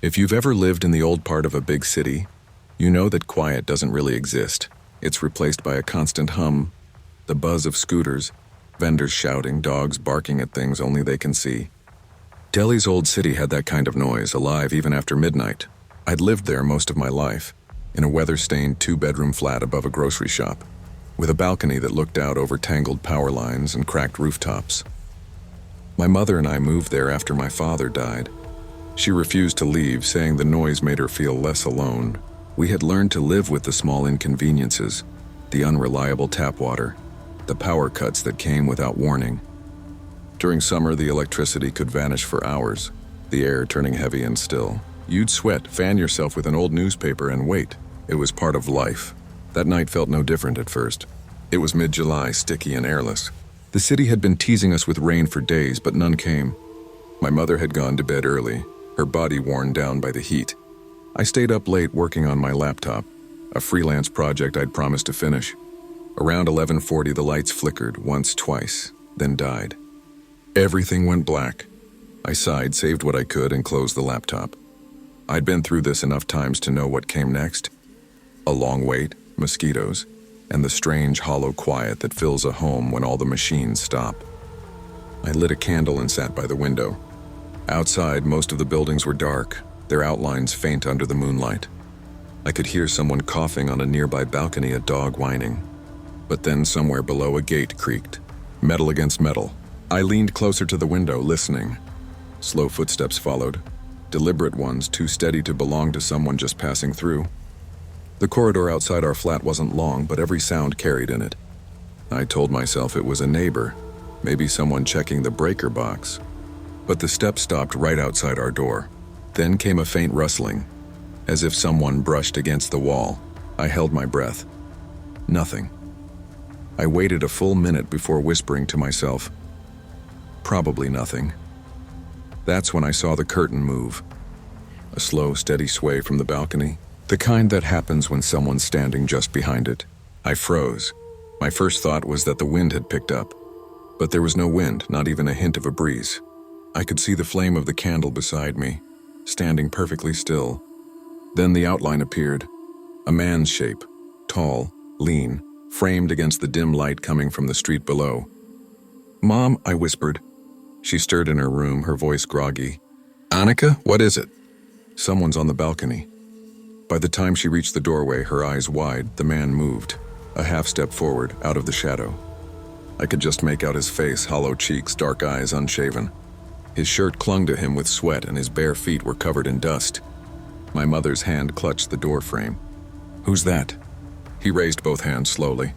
If you've ever lived in the old part of a big city, you know that quiet doesn't really exist. It's replaced by a constant hum, the buzz of scooters, vendors shouting, dogs barking at things only they can see. Delhi's old city had that kind of noise, alive even after midnight. I'd lived there most of my life, in a weather-stained two-bedroom flat above a grocery shop, with a balcony that looked out over tangled power lines and cracked rooftops. My mother and I moved there after my father died. She refused to leave, saying the noise made her feel less alone. We had learned to live with the small inconveniences, the unreliable tap water, the power cuts that came without warning. During summer, the electricity could vanish for hours, the air turning heavy and still. You'd sweat, fan yourself with an old newspaper, and wait. It was part of life. That night felt no different at first. It was mid-July, sticky and airless. The city had been teasing us with rain for days, but none came. My mother had gone to bed early, her body worn down by the heat. I stayed up late working on my laptop, a freelance project I'd promised to finish. Around 11:40, the lights flickered once, twice, then died. Everything went black. I sighed, saved what I could, and closed the laptop. I'd been through this enough times to know what came next. A long wait, mosquitoes, and the strange hollow quiet that fills a home when all the machines stop. I lit a candle and sat by the window. Outside, most of the buildings were dark, their outlines faint under the moonlight. I could hear someone coughing on a nearby balcony, a dog whining. But then somewhere below, a gate creaked, metal against metal. I leaned closer to the window, listening. Slow footsteps followed, deliberate ones too steady to belong to someone just passing through. The corridor outside our flat wasn't long, but every sound carried in it. I told myself it was a neighbor, maybe someone checking the breaker box. But the steps stopped right outside our door. Then came a faint rustling, as if someone brushed against the wall. I held my breath. Nothing. I waited a full minute before whispering to myself, probably nothing. That's when I saw the curtain move. A slow, steady sway from the balcony, the kind that happens when someone's standing just behind it. I froze. My first thought was that the wind had picked up, but there was no wind, not even a hint of a breeze. I could see the flame of the candle beside me, standing perfectly still. Then the outline appeared, a man's shape, tall, lean, framed against the dim light coming from the street below. "Mom," I whispered. She stirred in her room, her voice groggy. "Annika, what is it?" "Someone's on the balcony." By the time she reached the doorway, her eyes wide, the man moved, a half step forward, out of the shadow. I could just make out his face, hollow cheeks, dark eyes, unshaven. His shirt clung to him with sweat, and his bare feet were covered in dust. My mother's hand clutched the door frame. "Who's that?" He raised both hands slowly.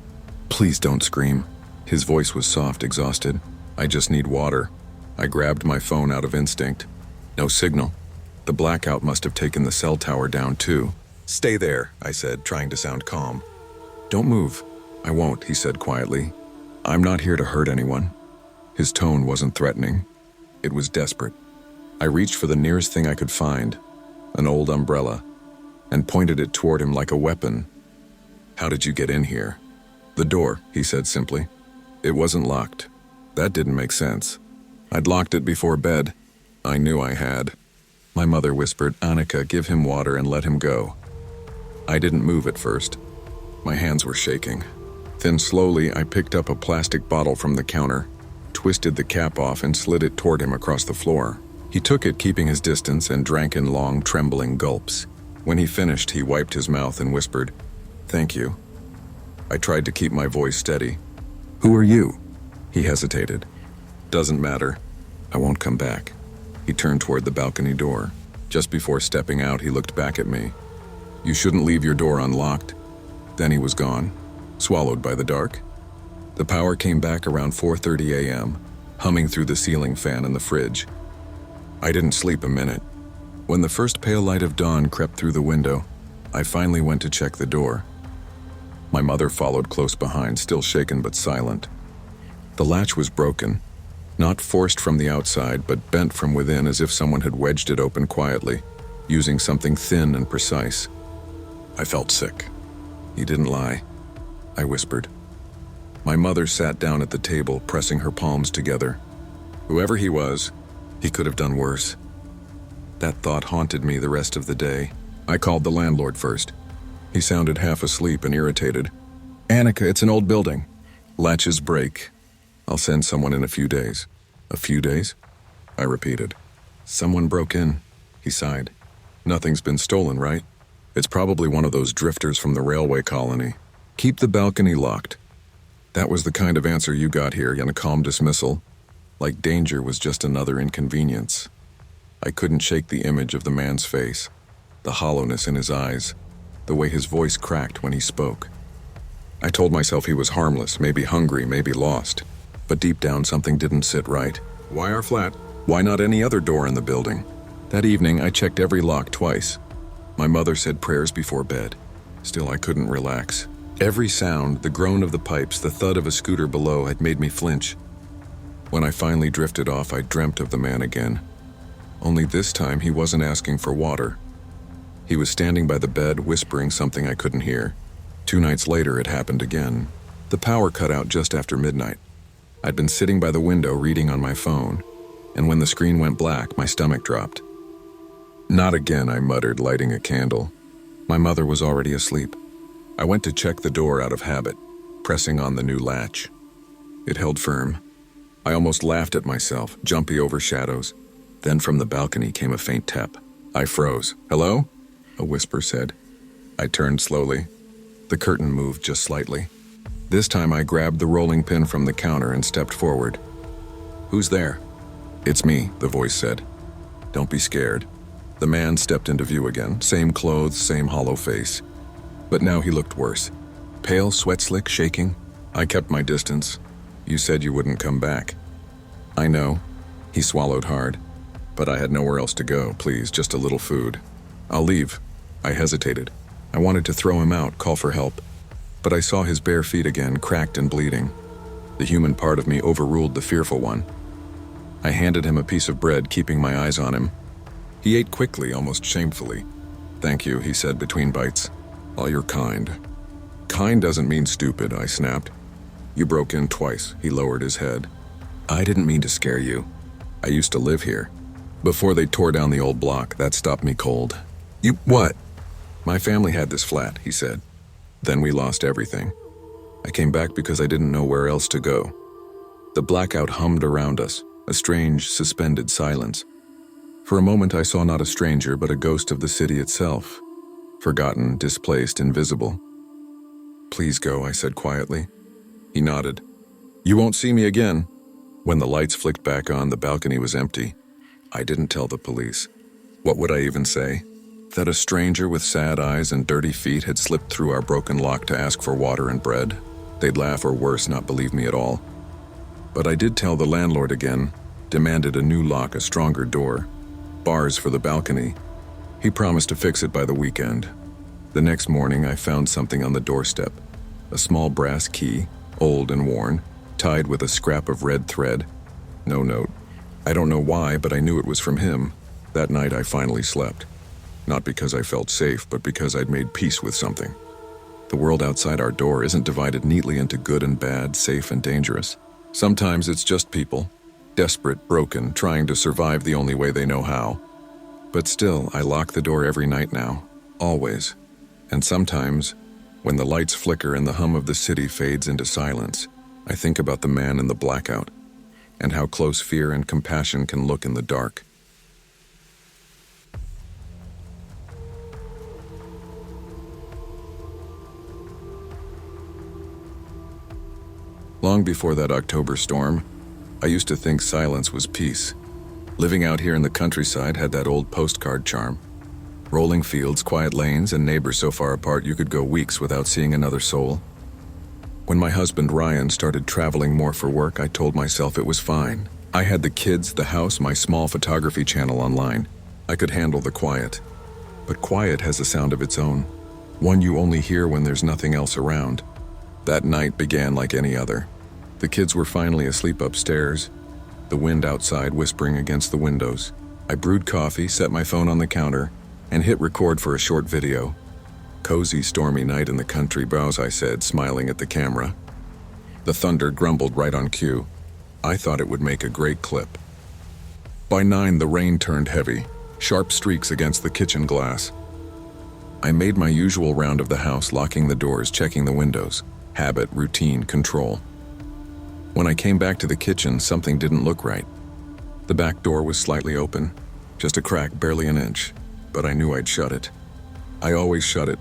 "Please don't scream." His voice was soft, exhausted. "I just need water." I grabbed my phone out of instinct. No signal. The blackout must have taken the cell tower down too. "Stay there," I said, trying to sound calm. "Don't move." "I won't," he said quietly. "I'm not here to hurt anyone." His tone wasn't threatening. It was desperate. I reached for the nearest thing I could find, an old umbrella, and pointed it toward him like a weapon. "How did you get in here?" "The door," he said simply. "It wasn't locked." That didn't make sense. I'd locked it before bed. I knew I had. My mother whispered, "Annika, give him water and let him go." I didn't move at first. My hands were shaking. Then slowly I picked up a plastic bottle from the counter, twisted the cap off and slid it toward him across the floor. He took it, keeping his distance, and drank in long, trembling gulps. When he finished, he wiped his mouth and whispered, "Thank you." I tried to keep my voice steady. "Who are you?" He hesitated. "Doesn't matter. I won't come back." He turned toward the balcony door. Just before stepping out, he looked back at me. "You shouldn't leave your door unlocked." Then he was gone, swallowed by the dark. The power came back around 4:30 a.m., humming through the ceiling fan in the fridge. I didn't sleep a minute. When the first pale light of dawn crept through the window, I finally went to check the door. My mother followed close behind, still shaken but silent. The latch was broken, not forced from the outside, but bent from within as if someone had wedged it open quietly, using something thin and precise. I felt sick. "He didn't lie," I whispered. My mother sat down at the table, pressing her palms together. "Whoever he was, he could have done worse." That thought haunted me the rest of the day. I called the landlord first. He sounded half asleep and irritated. Annika, it's an old building. Latches break. I'll send someone in a few days. A few days? I repeated. Someone broke in. He sighed. Nothing's been stolen, right? It's probably one of those drifters from the railway colony. Keep the balcony locked. That was the kind of answer you got here in a calm dismissal. Like danger was just another inconvenience. I couldn't shake the image of the man's face, the hollowness in his eyes, the way his voice cracked when he spoke. I told myself he was harmless, maybe hungry, maybe lost. But deep down something didn't sit right. Why our flat? Why not any other door in the building? That evening I checked every lock twice. My mother said prayers before bed. Still I couldn't relax. Every sound, the groan of the pipes, the thud of a scooter below had made me flinch. When I finally drifted off, I dreamt of the man again. Only this time he wasn't asking for water. He was standing by the bed, whispering something I couldn't hear. 2 nights later, it happened again. The power cut out just after midnight. I'd been sitting by the window reading on my phone, and when the screen went black, my stomach dropped. Not again, I muttered, lighting a candle. My mother was already asleep. I went to check the door out of habit, pressing on the new latch. It held firm. I almost laughed at myself, jumpy over shadows. Then from the balcony came a faint tap. I froze. Hello? A whisper said. I turned slowly. The curtain moved just slightly. This time I grabbed the rolling pin from the counter and stepped forward. Who's there? It's me, the voice said. Don't be scared. The man stepped into view again, same clothes, same hollow face. But now he looked worse. Pale, sweat-slick, shaking. I kept my distance. You said you wouldn't come back. I know. He swallowed hard. But I had nowhere else to go. Please, just a little food. I'll leave. I hesitated. I wanted to throw him out, call for help. But I saw his bare feet again, cracked and bleeding. The human part of me overruled the fearful one. I handed him a piece of bread, keeping my eyes on him. He ate quickly, almost shamefully. Thank you, he said between bites. Oh, you're kind. Kind doesn't mean stupid, I snapped. You broke in twice, he lowered his head. I didn't mean to scare you. I used to live here. Before they tore down the old block, that stopped me cold. You, what? My family had this flat, he said. Then we lost everything. I came back because I didn't know where else to go. The blackout hummed around us, a strange, suspended silence. For a moment I saw not a stranger, but a ghost of the city itself. Forgotten, displaced, invisible. Please go, I said quietly. He nodded. You won't see me again. When the lights flicked back on, the balcony was empty. I didn't tell the police. What would I even say? That a stranger with sad eyes and dirty feet had slipped through our broken lock to ask for water and bread? They'd laugh or worse, not believe me at all. But I did tell the landlord again, demanded a new lock, a stronger door. Bars for the balcony. He promised to fix it by the weekend. The next morning I found something on the doorstep. A small brass key, old and worn, tied with a scrap of red thread. No note. I don't know why, but I knew it was from him. That night I finally slept. Not because I felt safe, but because I'd made peace with something. The world outside our door isn't divided neatly into good and bad, safe and dangerous. Sometimes it's just people, desperate, broken, trying to survive the only way they know how. But still, I lock the door every night now, always. And sometimes, when the lights flicker and the hum of the city fades into silence, I think about the man in the blackout, and how close fear and compassion can look in the dark. Long before that October storm, I used to think silence was peace. Living out here in the countryside had that old postcard charm. Rolling fields, quiet lanes, and neighbors so far apart you could go weeks without seeing another soul. When my husband Ryan started traveling more for work, I told myself it was fine. I had the kids, the house, my small photography channel online. I could handle the quiet. But quiet has a sound of its own, one you only hear when there's nothing else around. That night began like any other. The kids were finally asleep upstairs, the wind outside whispering against the windows. I brewed coffee, set my phone on the counter, and hit record for a short video. Cozy, stormy night in the country, browse, I said, smiling at the camera. The thunder grumbled right on cue. I thought it would make a great clip. By 9, the rain turned heavy, sharp streaks against the kitchen glass. I made my usual round of the house, locking the doors, checking the windows. Habit, routine, control. When I came back to the kitchen, something didn't look right. The back door was slightly open, just a crack, barely an inch, but I knew I'd shut it. I always shut it.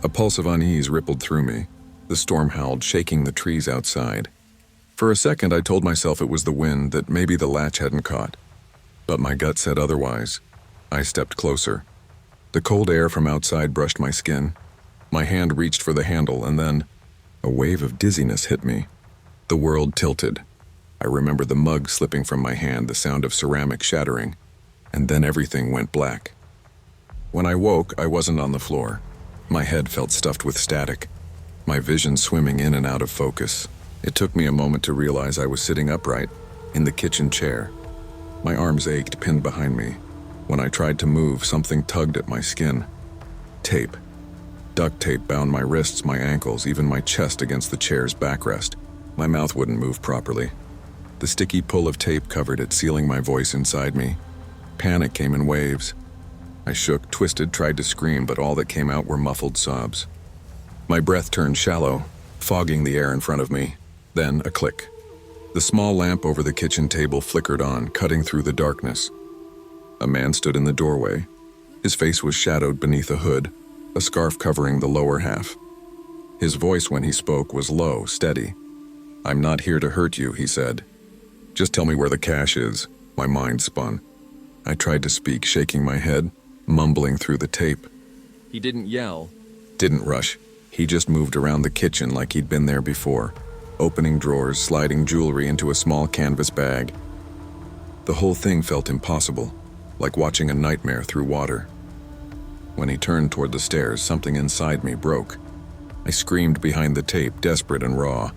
A pulse of unease rippled through me. The storm howled, shaking the trees outside. For a second, I told myself it was the wind, that maybe the latch hadn't caught. But my gut said otherwise. I stepped closer. The cold air from outside brushed my skin. My hand reached for the handle, and then a wave of dizziness hit me. The world tilted. I remember the mug slipping from my hand, the sound of ceramic shattering, and then everything went black. When I woke, I wasn't on the floor. My head felt stuffed with static, my vision swimming in and out of focus. It took me a moment to realize I was sitting upright, in the kitchen chair. My arms ached, pinned behind me. When I tried to move, something tugged at my skin. Tape. Duct tape bound my wrists, my ankles, even my chest against the chair's backrest. My mouth wouldn't move properly. The sticky pull of tape covered it, sealing my voice inside me. Panic came in waves. I shook, twisted, tried to scream, but all that came out were muffled sobs. My breath turned shallow, fogging the air in front of me. Then a click. The small lamp over the kitchen table flickered on, cutting through the darkness. A man stood in the doorway. His face was shadowed beneath a hood, a scarf covering the lower half. His voice when he spoke was low, steady. "I'm not here to hurt you," he said. "Just tell me where the cash is." My mind spun. I tried to speak, shaking my head, mumbling through the tape. He didn't yell. Didn't rush. He just moved around the kitchen like he'd been there before, opening drawers, sliding jewelry into a small canvas bag. The whole thing felt impossible, like watching a nightmare through water. When he turned toward the stairs, something inside me broke. I screamed behind the tape, desperate and raw.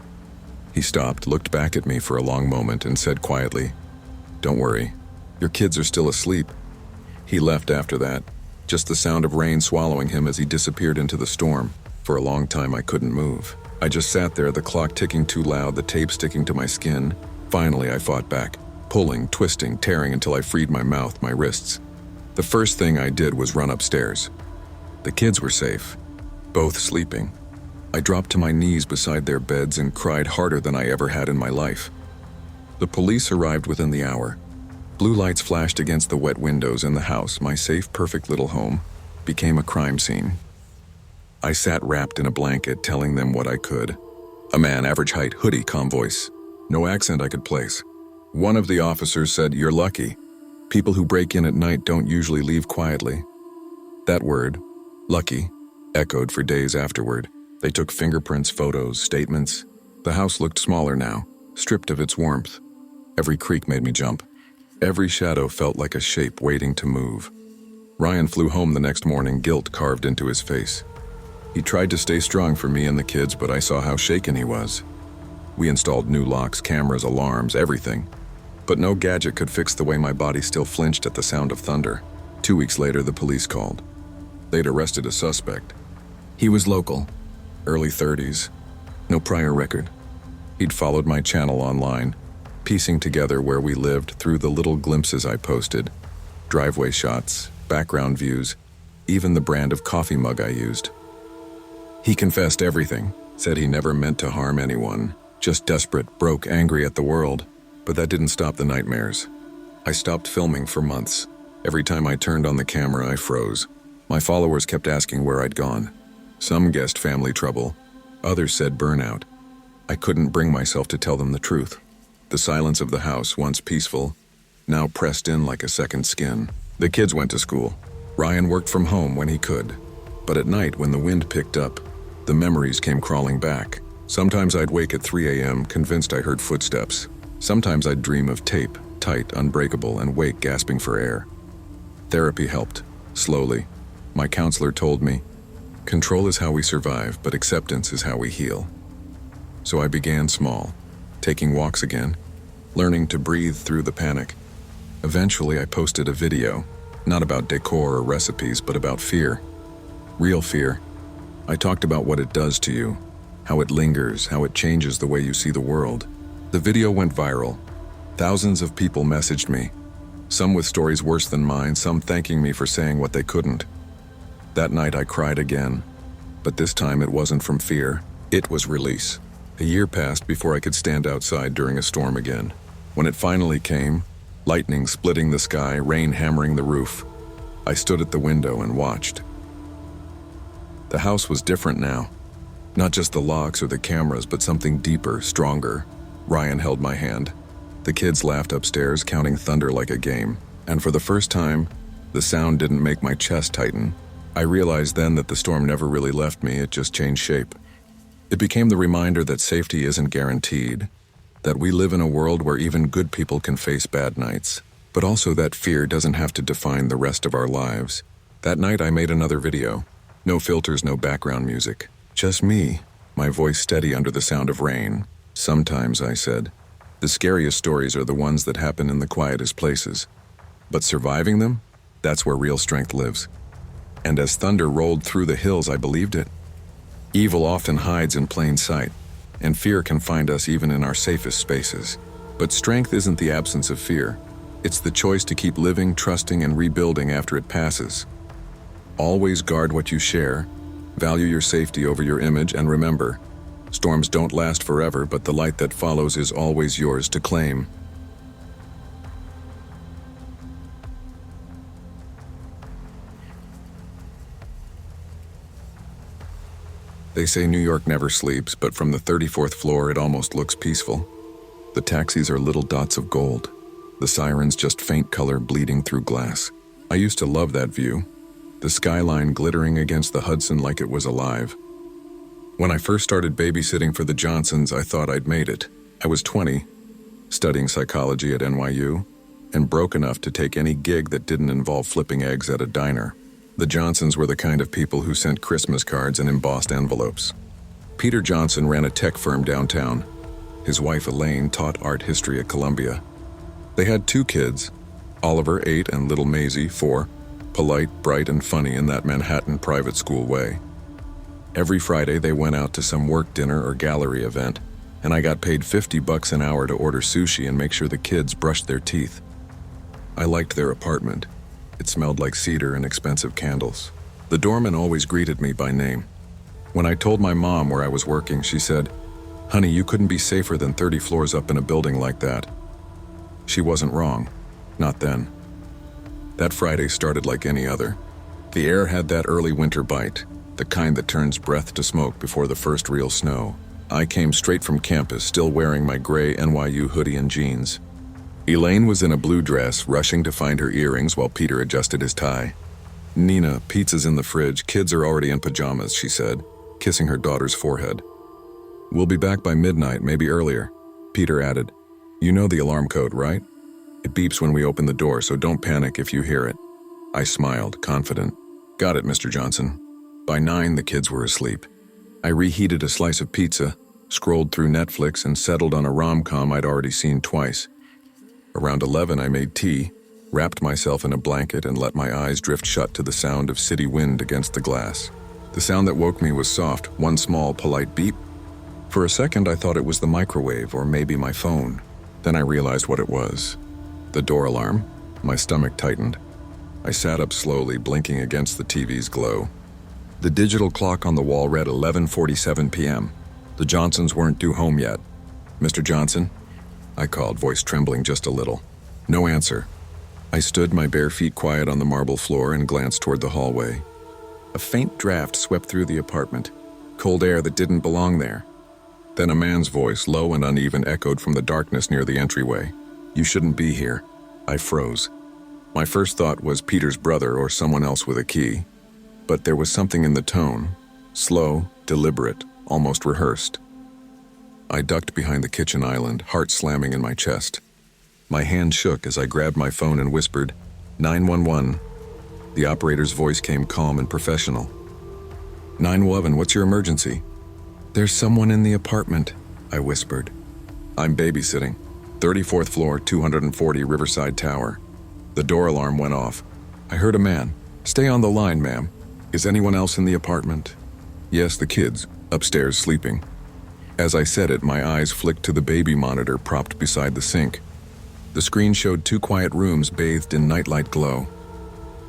He stopped, looked back at me for a long moment, and said quietly, "Don't worry, your kids are still asleep." He left after that, just the sound of rain swallowing him as he disappeared into the storm. For a long time, I couldn't move. I just sat there, the clock ticking too loud, the tape sticking to my skin. Finally, I fought back, pulling, twisting, tearing until I freed my mouth, my wrists. The first thing I did was run upstairs. The kids were safe, both sleeping. I dropped to my knees beside their beds and cried harder than I ever had in my life. The police arrived within the hour. Blue lights flashed against the wet windows, and the house, my safe, perfect little home, became a crime scene. I sat wrapped in a blanket, telling them what I could. A man, average height, hoodie, calm voice. No accent I could place. One of the officers said, "You're lucky. People who break in at night don't usually leave quietly." That word, lucky, echoed for days afterward. They took fingerprints, photos, statements. The house looked smaller now, stripped of its warmth. Every creak made me jump. Every shadow felt like a shape waiting to move. Ryan flew home the next morning, guilt carved into his face. He tried to stay strong for me and the kids, but I saw how shaken he was. We installed new locks, cameras, alarms, everything. But no gadget could fix the way my body still flinched at the sound of thunder. 2 weeks later, the police called. They'd arrested a suspect. He was local, early 30s, no prior record. He'd followed my channel online, piecing together where we lived through the little glimpses I posted. Driveway shots, background views, even the brand of coffee mug I used. He confessed everything, said he never meant to harm anyone, just desperate, broke, angry at the world. But that didn't stop the nightmares. I stopped filming for months. Every time I turned on the camera, I froze. My followers kept asking where I'd gone. Some guessed family trouble. Others said burnout. I couldn't bring myself to tell them the truth. The silence of the house, once peaceful, now pressed in like a second skin. The kids went to school. Ryan worked from home when he could. But at night, when the wind picked up, the memories came crawling back. Sometimes I'd wake at 3 a.m., convinced I heard footsteps. Sometimes I'd dream of tape, tight, unbreakable, and wake gasping for air. Therapy helped, slowly. My counselor told me, control is how we survive, but acceptance is how we heal. So I began small, taking walks again, learning to breathe through the panic. Eventually I posted a video, not about decor or recipes, but about fear. Real fear. I talked about what it does to you, how it lingers, how it changes the way you see the world. The video went viral. Thousands of people messaged me. Some with stories worse than mine, some thanking me for saying what they couldn't. That night I cried again, but this time it wasn't from fear, it was release. A year passed before I could stand outside during a storm again. When it finally came, lightning splitting the sky, rain hammering the roof, I stood at the window and watched. The house was different now. Not just the locks or the cameras, but something deeper, stronger. Ryan held my hand. The kids laughed upstairs, counting thunder like a game. And for the first time, the sound didn't make my chest tighten. I realized then that the storm never really left me, it just changed shape. It became the reminder that safety isn't guaranteed, that we live in a world where even good people can face bad nights, but also that fear doesn't have to define the rest of our lives. That night I made another video. No filters, no background music. Just me, my voice steady under the sound of rain. Sometimes, I said, the scariest stories are the ones that happen in the quietest places. But surviving them, that's where real strength lives. And as thunder rolled through the hills, I believed it. Evil often hides in plain sight, and fear can find us even in our safest spaces. But strength isn't the absence of fear. It's the choice to keep living, trusting, and rebuilding after it passes. Always guard what you share, value your safety over your image, and remember, storms don't last forever, but the light that follows is always yours to claim. They say New York never sleeps, but from the 34th floor it almost looks peaceful. The taxis are little dots of gold. The sirens just faint color bleeding through glass. I used to love that view. The skyline glittering against the Hudson like it was alive. When I first started babysitting for the Johnsons, I thought I'd made it. I was 20, studying psychology at NYU, and broke enough to take any gig that didn't involve flipping eggs at a diner. The Johnsons were the kind of people who sent Christmas cards and embossed envelopes. Peter Johnson ran a tech firm downtown. His wife Elaine taught art history at Columbia. They had 2 kids, Oliver, 8, and little Maisie, 4, polite, bright, and funny in that Manhattan private school way. Every Friday they went out to some work dinner or gallery event, and I got paid $50 an hour to order sushi and make sure the kids brushed their teeth. I liked their apartment. It smelled like cedar and expensive candles. The doorman always greeted me by name. When I told my mom where I was working, she said, "Honey, you couldn't be safer than 30 floors up in a building like that." She wasn't wrong. Not then. That Friday started like any other. The air had that early winter bite, the kind that turns breath to smoke before the first real snow. I came straight from campus, still wearing my gray NYU hoodie and jeans. Elaine was in a blue dress, rushing to find her earrings while Peter adjusted his tie. "Nina, pizza's in the fridge. Kids are already in pajamas," she said, kissing her daughter's forehead. "We'll be back by midnight, maybe earlier," Peter added. "You know the alarm code, right? It beeps when we open the door, so don't panic if you hear it." I smiled, confident. "Got it, Mr. Johnson." By 9, the kids were asleep. I reheated a slice of pizza, scrolled through Netflix, and settled on a rom-com I'd already seen twice. Around 11, I made tea, wrapped myself in a blanket, and let my eyes drift shut to the sound of city wind against the glass. The sound that woke me was soft, one small, polite beep. For a second, I thought it was the microwave or maybe my phone. Then I realized what it was. The door alarm. My stomach tightened. I sat up slowly, blinking against the TV's glow. The digital clock on the wall read 11:47 p.m. The Johnsons weren't due home yet. "Mr. Johnson?" I called, voice trembling just a little. No answer. I stood, my bare feet quiet on the marble floor, and glanced toward the hallway. A faint draft swept through the apartment, cold air that didn't belong there. Then a man's voice, low and uneven, echoed from the darkness near the entryway. "You shouldn't be here." I froze. My first thought was Peter's brother or someone else with a key. But there was something in the tone, slow, deliberate, almost rehearsed. I ducked behind the kitchen island, heart slamming in my chest. My hand shook as I grabbed my phone and whispered, 911. The operator's voice came calm and professional. 911, what's your emergency? "There's someone in the apartment," I whispered. "I'm babysitting. 34th floor, 240 Riverside Tower." The door alarm went off. I heard a man. "Stay on the line, ma'am. Is anyone else in the apartment?" "Yes, the kids, upstairs sleeping." As I said it, my eyes flicked to the baby monitor propped beside the sink. The screen showed 2 quiet rooms bathed in nightlight glow.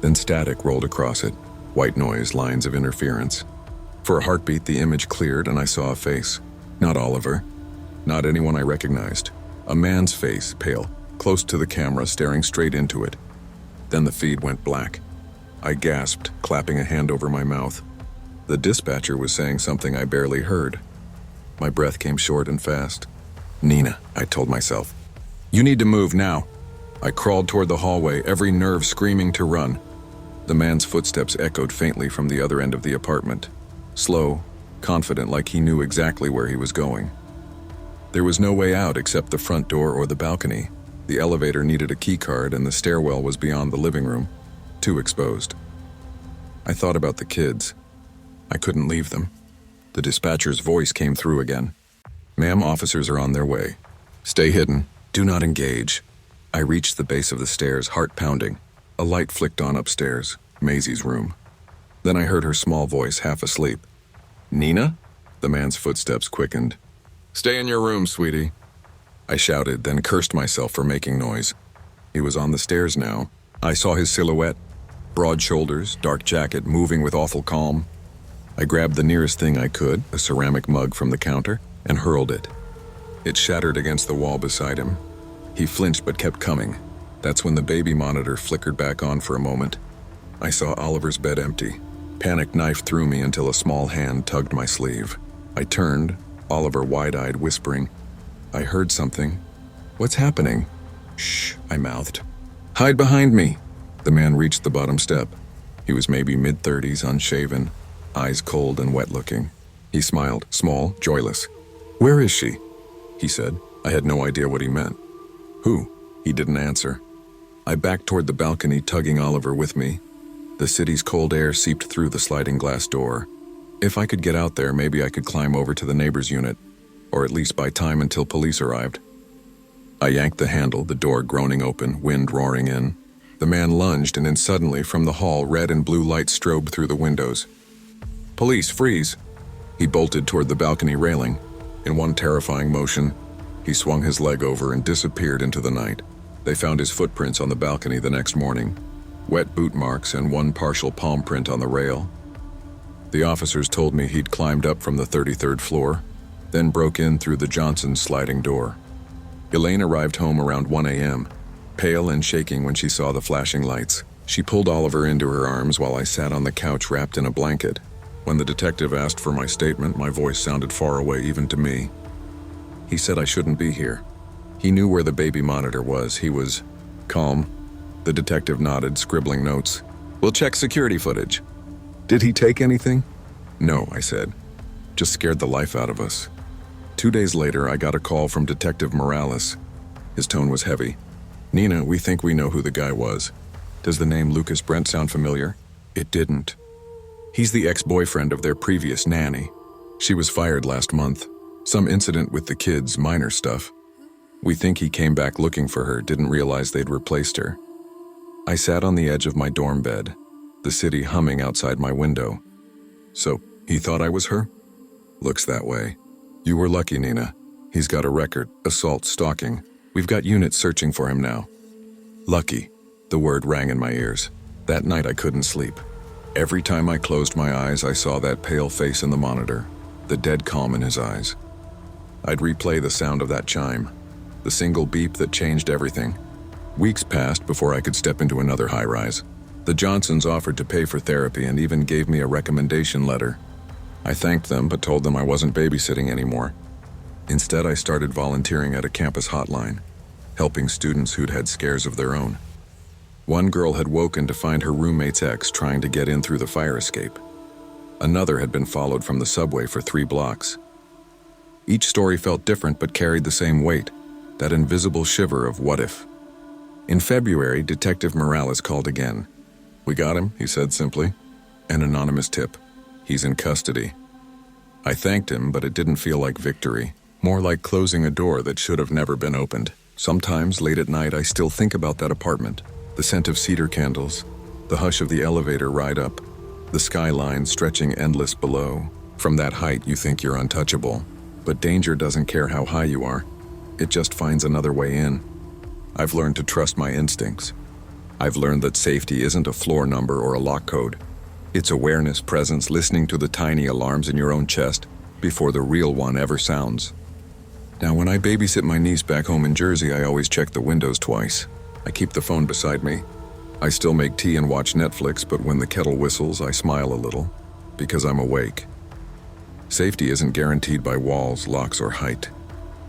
Then static rolled across it, white noise, lines of interference. For a heartbeat, the image cleared and I saw a face. Not Oliver. Not anyone I recognized. A man's face, pale, close to the camera, staring straight into it. Then the feed went black. I gasped, clapping a hand over my mouth. The dispatcher was saying something I barely heard. My breath came short and fast. "Nina," I told myself. "You need to move now." I crawled toward the hallway, every nerve screaming to run. The man's footsteps echoed faintly from the other end of the apartment. Slow, confident, like he knew exactly where he was going. There was no way out except the front door or the balcony. The elevator needed a key card and the stairwell was beyond the living room, too exposed. I thought about the kids. I couldn't leave them. The dispatcher's voice came through again. "Ma'am, officers are on their way. Stay hidden. Do not engage." I reached the base of the stairs, heart pounding. A light flicked on upstairs, Maisie's room. Then I heard her small voice, half asleep. "Nina?" The man's footsteps quickened. "Stay in your room, sweetie." I shouted, then cursed myself for making noise. He was on the stairs now. I saw his silhouette, broad shoulders, dark jacket, moving with awful calm. I grabbed the nearest thing I could, a ceramic mug from the counter, and hurled it. It shattered against the wall beside him. He flinched but kept coming. That's when the baby monitor flickered back on for a moment. I saw Oliver's bed empty. Panic knifed through me until a small hand tugged my sleeve. I turned, Oliver wide-eyed, whispering, "I heard something." "What's happening?" "Shh," I mouthed. "Hide behind me." The man reached the bottom step. He was maybe mid-30s, unshaven, eyes cold and wet-looking. He smiled, small, joyless. "Where is she?" he said. I had no idea what he meant. "Who?" He didn't answer. I backed toward the balcony, tugging Oliver with me. The city's cold air seeped through the sliding glass door. If I could get out there, maybe I could climb over to the neighbor's unit, or at least buy time until police arrived. I yanked the handle, the door groaning open, wind roaring in. The man lunged, and then suddenly, from the hall, red and blue lights strobed through the windows. "Police, freeze!" He bolted toward the balcony railing. In one terrifying motion, he swung his leg over and disappeared into the night. They found his footprints on the balcony the next morning, wet boot marks and one partial palm print on the rail. The officers told me he'd climbed up from the 33rd floor, then broke in through the Johnson's sliding door. Elaine arrived home around 1 a.m., pale and shaking when she saw the flashing lights. She pulled Oliver into her arms while I sat on the couch wrapped in a blanket. When the detective asked for my statement, my voice sounded far away even to me. He said I shouldn't be here. He knew where the baby monitor was. He was calm. The detective nodded, scribbling notes. "We'll check security footage." "Did he take anything?" "No," I said. "Just scared the life out of us." 2 days later, I got a call from Detective Morales. His tone was heavy. "Nina, we think we know who the guy was. Does the name Lucas Brent sound familiar?" It didn't. "He's the ex-boyfriend of their previous nanny. She was fired last month. Some incident with the kids, minor stuff. We think he came back looking for her, didn't realize they'd replaced her." I sat on the edge of my dorm bed, the city humming outside my window. "So, he thought I was her?" "Looks that way. You were lucky, Nina. He's got a record, assault, stalking. We've got units searching for him now." Lucky. The word rang in my ears. That night I couldn't sleep. Every time I closed my eyes, I saw that pale face in the monitor, the dead calm in his eyes. I'd replay the sound of that chime, the single beep that changed everything. Weeks passed before I could step into another high-rise. The Johnsons offered to pay for therapy and even gave me a recommendation letter. I thanked them but told them I wasn't babysitting anymore. Instead, I started volunteering at a campus hotline, helping students who'd had scares of their own. One girl had woken to find her roommate's ex trying to get in through the fire escape. Another had been followed from the subway for 3 blocks. Each story felt different but carried the same weight, that invisible shiver of what if. In February, Detective Morales called again. "We got him," he said simply. An anonymous tip. "He's in custody." I thanked him, but it didn't feel like victory, more like closing a door that should have never been opened. Sometimes, late at night, I still think about that apartment, the scent of cedar candles, the hush of the elevator ride up, the skyline stretching endless below. From that height, you think you're untouchable, but danger doesn't care how high you are. It just finds another way in. I've learned to trust my instincts. I've learned that safety isn't a floor number or a lock code. It's awareness, presence, listening to the tiny alarms in your own chest before the real one ever sounds. Now, when I babysit my niece back home in Jersey, I always check the windows twice. I keep the phone beside me. I still make tea and watch Netflix, but when the kettle whistles, I smile a little, because I'm awake. Safety isn't guaranteed by walls, locks, or height.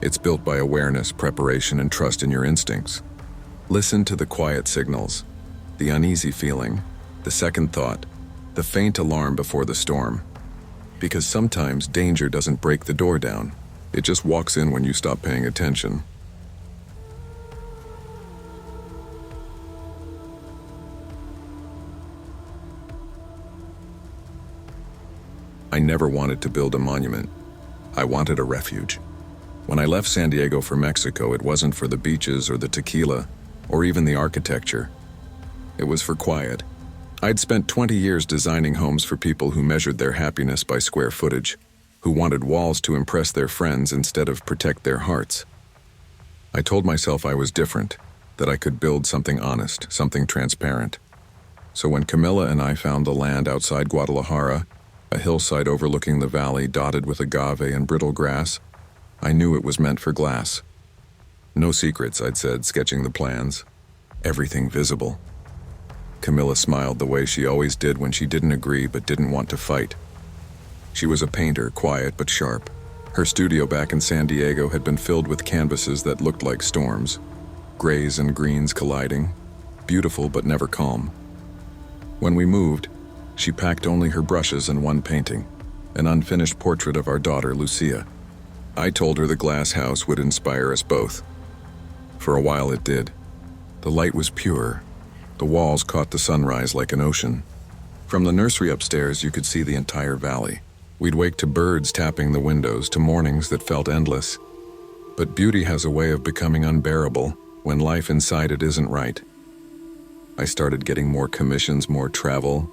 It's built by awareness, preparation, and trust in your instincts. Listen to the quiet signals, the uneasy feeling, the second thought, the faint alarm before the storm. Because sometimes danger doesn't break the door down. It just walks in when you stop paying attention. I never wanted to build a monument. I wanted a refuge. When I left San Diego for Mexico, it wasn't for the beaches or the tequila, or even the architecture. It was for quiet. I'd spent 20 years designing homes for people who measured their happiness by square footage, who wanted walls to impress their friends instead of protect their hearts. I told myself I was different, that I could build something honest, something transparent. So when Camilla and I found the land outside Guadalajara, a hillside overlooking the valley dotted with agave and brittle grass, I knew it was meant for glass. No secrets, I'd said, sketching the plans. Everything visible. Camilla smiled the way she always did when she didn't agree but didn't want to fight. She was a painter, quiet but sharp. Her studio back in San Diego had been filled with canvases that looked like storms, grays and greens colliding, beautiful but never calm. When we moved, she packed only her brushes and one painting, an unfinished portrait of our daughter, Lucia. I told her the glass house would inspire us both. For a while it did. The light was pure. The walls caught the sunrise like an ocean. From the nursery upstairs, you could see the entire valley. We'd wake to birds tapping the windows, to mornings that felt endless. But beauty has a way of becoming unbearable when life inside it isn't right. I started getting more commissions, more travel.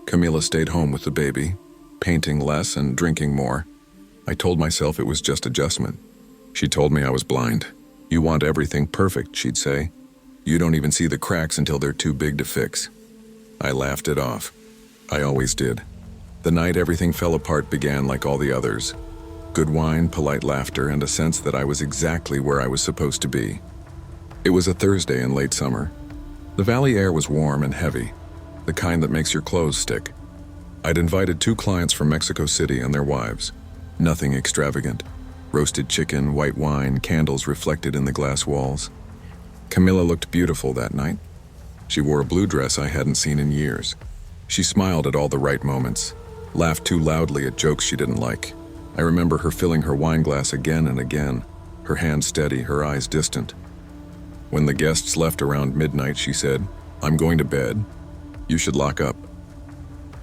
Camila stayed home with the baby, painting less and drinking more. I told myself it was just adjustment. She told me I was blind. You want everything perfect, she'd say. You don't even see the cracks until they're too big to fix. I laughed it off. I always did. The night everything fell apart began like all the others. Good wine, polite laughter, and a sense that I was exactly where I was supposed to be. It was a Thursday in late summer. The valley air was warm and heavy, the kind that makes your clothes stick. I'd invited 2 clients from Mexico City and their wives. Nothing extravagant. Roasted chicken, white wine, candles reflected in the glass walls. Camilla looked beautiful that night. She wore a blue dress I hadn't seen in years. She smiled at all the right moments, laughed too loudly at jokes she didn't like. I remember her filling her wine glass again and again, her hand steady, her eyes distant. When the guests left around midnight, she said, "I'm going to bed. You should lock up."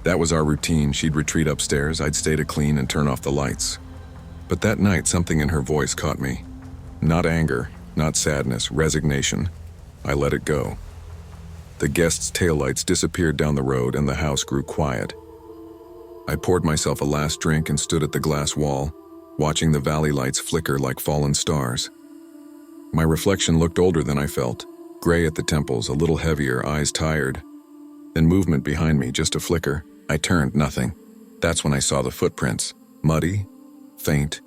That was our routine. She'd retreat upstairs, I'd stay to clean and turn off the lights. But that night, something in her voice caught me. Not anger, not sadness, resignation. I let it go. The guests' taillights disappeared down the road and the house grew quiet. I poured myself a last drink and stood at the glass wall, watching the valley lights flicker like fallen stars. My reflection looked older than I felt, gray at the temples, a little heavier, eyes tired. Then movement behind me, just a flicker. I turned, nothing. That's when I saw the footprints, muddy, faint,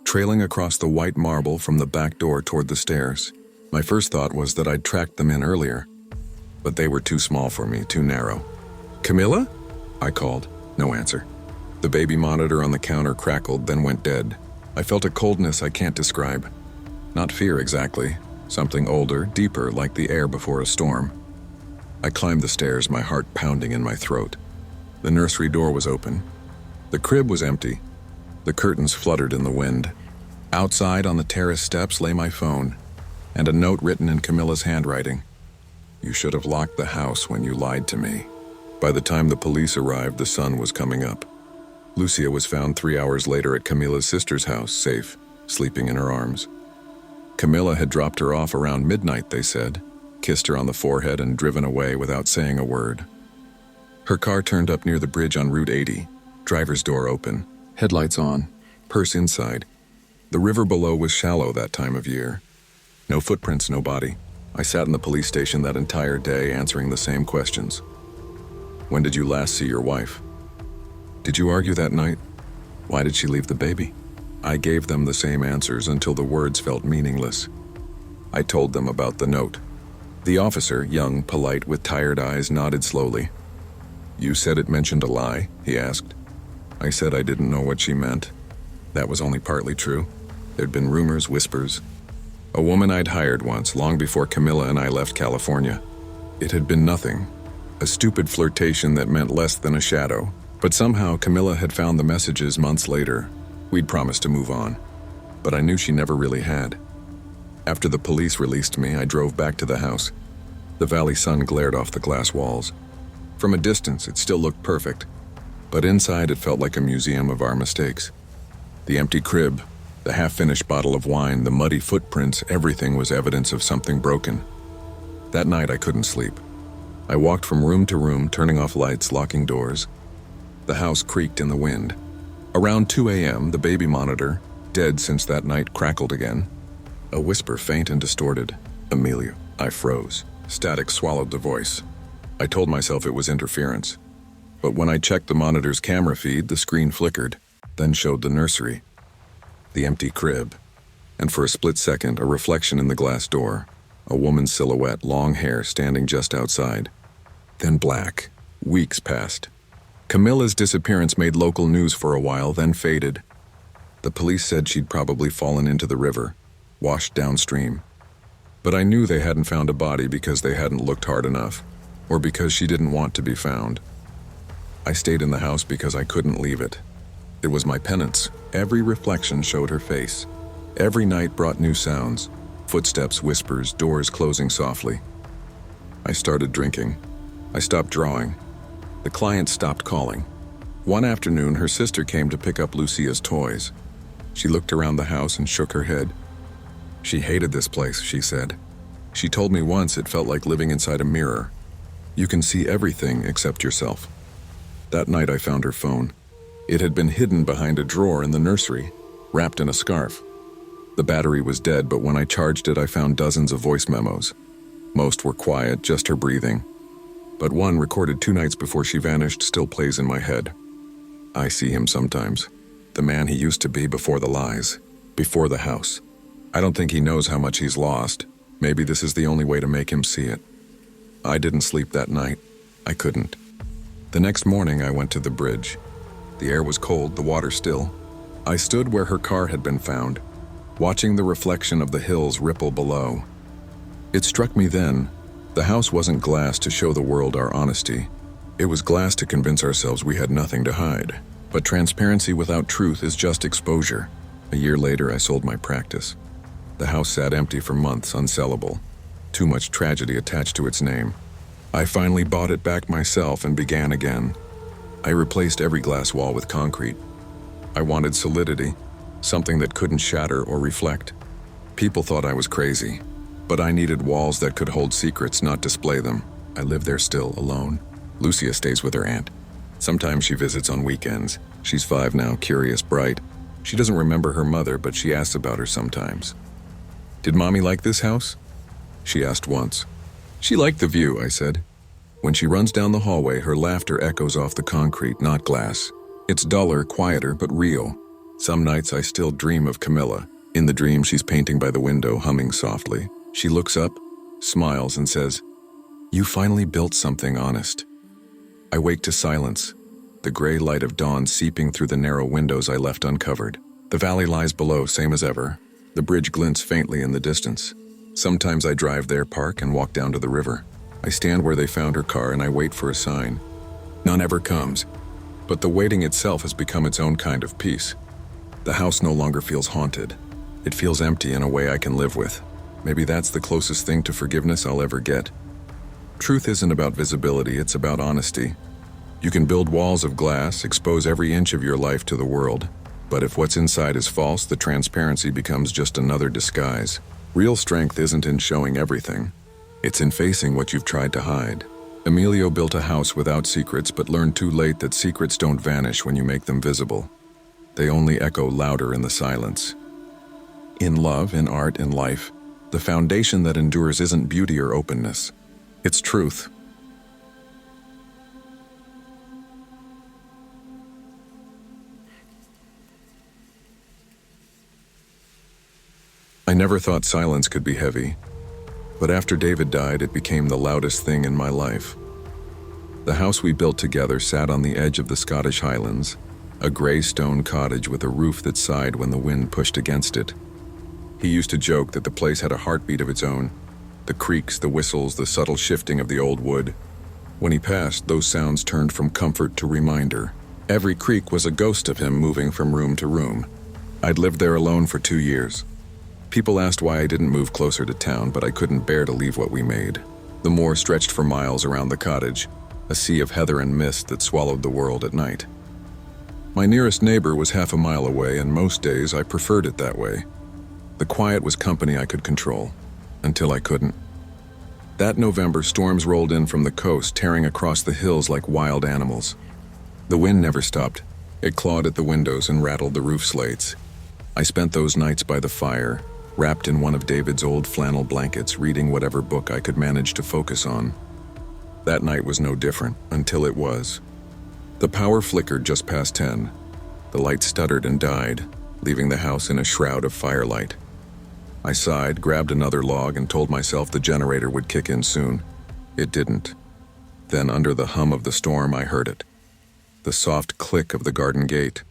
trailing across the white marble from the back door toward the stairs. My first thought was that I'd tracked them in earlier, but they were too small for me, too narrow. "Camilla?" I called. No answer. The baby monitor on the counter crackled, then went dead. I felt a coldness I can't describe. Not fear exactly, something older, deeper, like the air before a storm. I climbed the stairs, my heart pounding in my throat. The nursery door was open. The crib was empty. The curtains fluttered in the wind. Outside on the terrace steps lay my phone, and a note written in Camilla's handwriting. "You should have locked the house when you lied to me." By the time the police arrived, the sun was coming up. Lucia was found 3 hours later at Camilla's sister's house, safe, sleeping in her arms. Camilla had dropped her off around midnight, they said, kissed her on the forehead and driven away without saying a word. Her car turned up near the bridge on Route 80, driver's door open, headlights on, purse inside. The river below was shallow that time of year. No footprints, no body. I sat in the police station that entire day answering the same questions. When did you last see your wife? Did you argue that night? Why did she leave the baby? I gave them the same answers until the words felt meaningless. I told them about the note. The officer, young, polite, with tired eyes, nodded slowly. You said it mentioned a lie, he asked. I said I didn't know what she meant. That was only partly true. There'd been rumors, whispers. A woman I'd hired once, long before Camilla and I left California. It had been nothing. A stupid flirtation that meant less than a shadow. But somehow Camilla had found the messages months later. We'd promised to move on. But I knew she never really had. After the police released me, I drove back to the house. The valley sun glared off the glass walls. From a distance, it still looked perfect. But inside, it felt like a museum of our mistakes. The empty crib, the half-finished bottle of wine, the muddy footprints, everything was evidence of something broken. That night, I couldn't sleep. I walked from room to room, turning off lights, locking doors. The house creaked in the wind. Around 2 a.m., the baby monitor, dead since that night, crackled again. A whisper, faint and distorted. Amelia. I froze. Static swallowed the voice. I told myself it was interference. But when I checked the monitor's camera feed, the screen flickered, then showed the nursery. The empty crib. And for a split second, a reflection in the glass door. A woman's silhouette, long hair, standing just outside. Then black. Weeks passed. Camilla's disappearance made local news for a while, then faded. The police said she'd probably fallen into the river, washed downstream. But I knew they hadn't found a body because they hadn't looked hard enough, or because she didn't want to be found. I stayed in the house because I couldn't leave it. It was my penance. Every reflection showed her face. Every night brought new sounds. Footsteps, whispers, doors closing softly. I started drinking. I stopped drawing. The clients stopped calling. One afternoon, her sister came to pick up Lucia's toys. She looked around the house and shook her head. She hated this place, she said. She told me once it felt like living inside a mirror. You can see everything except yourself. That night I found her phone. It had been hidden behind a drawer in the nursery, wrapped in a scarf. The battery was dead, but when I charged it, I found dozens of voice memos. Most were quiet, just her breathing. But one, recorded 2 nights before she vanished, still plays in my head. I see him sometimes. The man he used to be before the lies, before the house. I don't think he knows how much he's lost. Maybe this is the only way to make him see it. I didn't sleep that night. I couldn't. The next morning, I went to the bridge. The air was cold, the water still. I stood where her car had been found, watching the reflection of the hills ripple below. It struck me then, the house wasn't glass to show the world our honesty. It was glass to convince ourselves we had nothing to hide. But transparency without truth is just exposure. A year later, I sold my practice. The house sat empty for months, unsellable. Too much tragedy attached to its name. I finally bought it back myself and began again. I replaced every glass wall with concrete. I wanted solidity, something that couldn't shatter or reflect. People thought I was crazy, but I needed walls that could hold secrets, not display them. I live there still, alone. Lucia stays with her aunt. Sometimes she visits on weekends. She's 5 now, curious, bright. She doesn't remember her mother, but she asks about her sometimes. Did Mommy like this house? She asked once. She liked the view, I said. When she runs down the hallway, her laughter echoes off the concrete, not glass. It's duller, quieter, but real. Some nights I still dream of Camilla. In the dream, she's painting by the window, humming softly. She looks up, smiles, and says, "You finally built something honest." I wake to silence, the gray light of dawn seeping through the narrow windows I left uncovered. The valley lies below, same as ever. The bridge glints faintly in the distance. Sometimes I drive there, park, and walk down to the river. I stand where they found her car and I wait for a sign. None ever comes, but the waiting itself has become its own kind of peace. The house no longer feels haunted. It feels empty in a way I can live with. Maybe that's the closest thing to forgiveness I'll ever get. Truth isn't about visibility, it's about honesty. You can build walls of glass, expose every inch of your life to the world, but if what's inside is false, the transparency becomes just another disguise. Real strength isn't in showing everything. It's in facing what you've tried to hide. Emilio built a house without secrets, but learned too late that secrets don't vanish when you make them visible. They only echo louder in the silence. In love, in art, in life, The foundation that endures isn't beauty or openness. It's truth. I never thought silence could be heavy, but after David died, it became the loudest thing in my life. The house we built together sat on the edge of the Scottish Highlands, a gray stone cottage with a roof that sighed when the wind pushed against it. He used to joke that the place had a heartbeat of its own, the creaks, the whistles, the subtle shifting of the old wood. When he passed, those sounds turned from comfort to reminder. Every creak was a ghost of him moving from room to room. I'd lived there alone for 2 years. People asked why I didn't move closer to town, but I couldn't bear to leave what we made. The moor stretched for miles around the cottage, a sea of heather and mist that swallowed the world at night. My nearest neighbor was half a mile away, and most days I preferred it that way. The quiet was company I could control, until I couldn't. That November, storms rolled in from the coast, tearing across the hills like wild animals. The wind never stopped. It clawed at the windows and rattled the roof slates. I spent those nights by the fire, wrapped in one of David's old flannel blankets, reading whatever book I could manage to focus on. That night was no different, until it was. The power flickered just past 10. The light stuttered and died, leaving the house in a shroud of firelight. I sighed, grabbed another log, and told myself the generator would kick in soon. It didn't. Then, under the hum of the storm, I heard it. The soft click of the garden gate.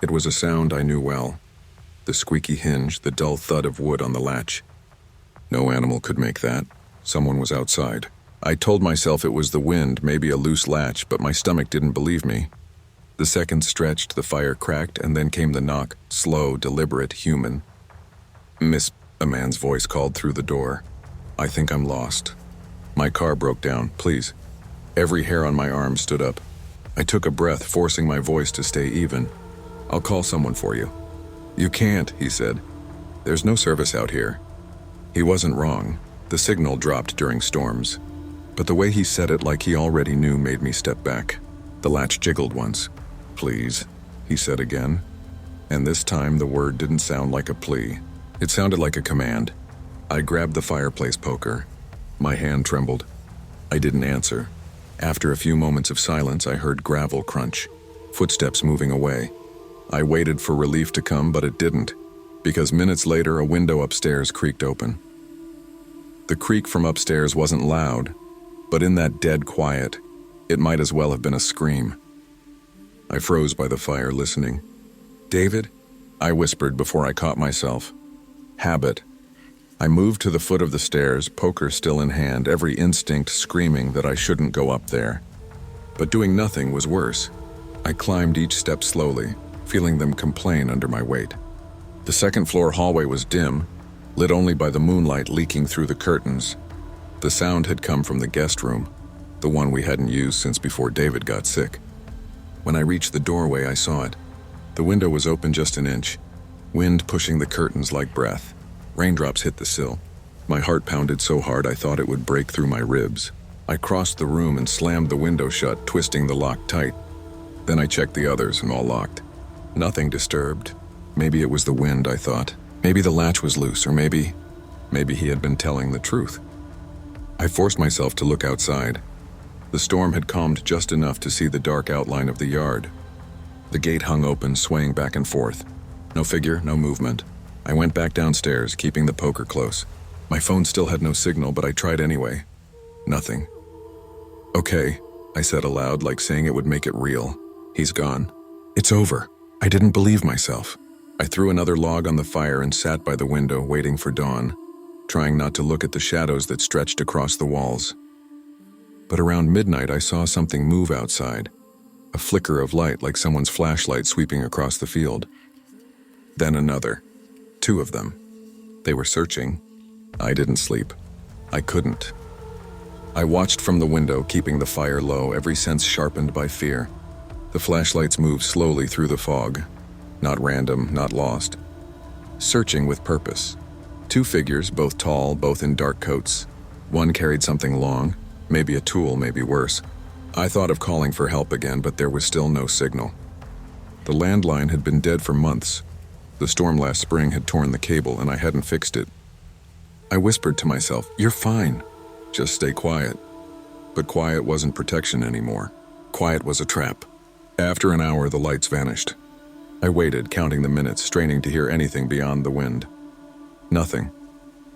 It was a sound I knew well. The squeaky hinge, the dull thud of wood on the latch. No animal could make that. Someone was outside. I told myself it was the wind, maybe a loose latch, but my stomach didn't believe me. The seconds stretched, the fire cracked, and then came the knock, slow, deliberate, human. "Miss," a man's voice called through the door. "I think I'm lost. My car broke down, please." Every hair on my arm stood up. I took a breath, forcing my voice to stay even. "I'll call someone for you." "You can't," he said. "There's no service out here." He wasn't wrong. The signal dropped during storms. But the way he said it, like he already knew, made me step back. The latch jiggled once. "Please," he said again. And this time the word didn't sound like a plea. It sounded like a command. I grabbed the fireplace poker. My hand trembled. I didn't answer. After a few moments of silence, I heard gravel crunch, footsteps moving away. I waited for relief to come, but it didn't, because minutes later a window upstairs creaked open. The creak from upstairs wasn't loud, but in that dead quiet, it might as well have been a scream. I froze by the fire, listening. "David?" I whispered before I caught myself. Habit. I moved to the foot of the stairs, poker still in hand, every instinct screaming that I shouldn't go up there. But doing nothing was worse. I climbed each step slowly, feeling them complain under my weight. The second-floor hallway was dim, lit only by the moonlight leaking through the curtains. The sound had come from the guest room, the one we hadn't used since before David got sick. When I reached the doorway, I saw it. The window was open just an inch, wind pushing the curtains like breath. Raindrops hit the sill. My heart pounded so hard I thought it would break through my ribs. I crossed the room and slammed the window shut, twisting the lock tight. Then I checked the others, and all locked. Nothing disturbed. Maybe it was the wind, I thought. Maybe the latch was loose, or maybe he had been telling the truth. I forced myself to look outside. The storm had calmed just enough to see the dark outline of the yard. The gate hung open, swaying back and forth. No figure, no movement. I went back downstairs, keeping the poker close. My phone still had no signal, but I tried anyway. Nothing. "Okay," I said aloud, like saying it would make it real. "He's gone. It's over." I didn't believe myself. I threw another log on the fire and sat by the window, waiting for dawn, trying not to look at the shadows that stretched across the walls. But around midnight, I saw something move outside, a flicker of light like someone's flashlight sweeping across the field. Then another. 2 of them. They were searching. I didn't sleep. I couldn't. I watched from the window, keeping the fire low, every sense sharpened by fear. The flashlights moved slowly through the fog. Not random, not lost. Searching with purpose. 2 figures, both tall, both in dark coats. One carried something long, maybe a tool, maybe worse. I thought of calling for help again, but there was still no signal. The landline had been dead for months. The storm last spring had torn the cable, and I hadn't fixed it. I whispered to myself, "You're fine. Just stay quiet." But quiet wasn't protection anymore. Quiet was a trap. After an hour, the lights vanished. I waited, counting the minutes, straining to hear anything beyond the wind. Nothing.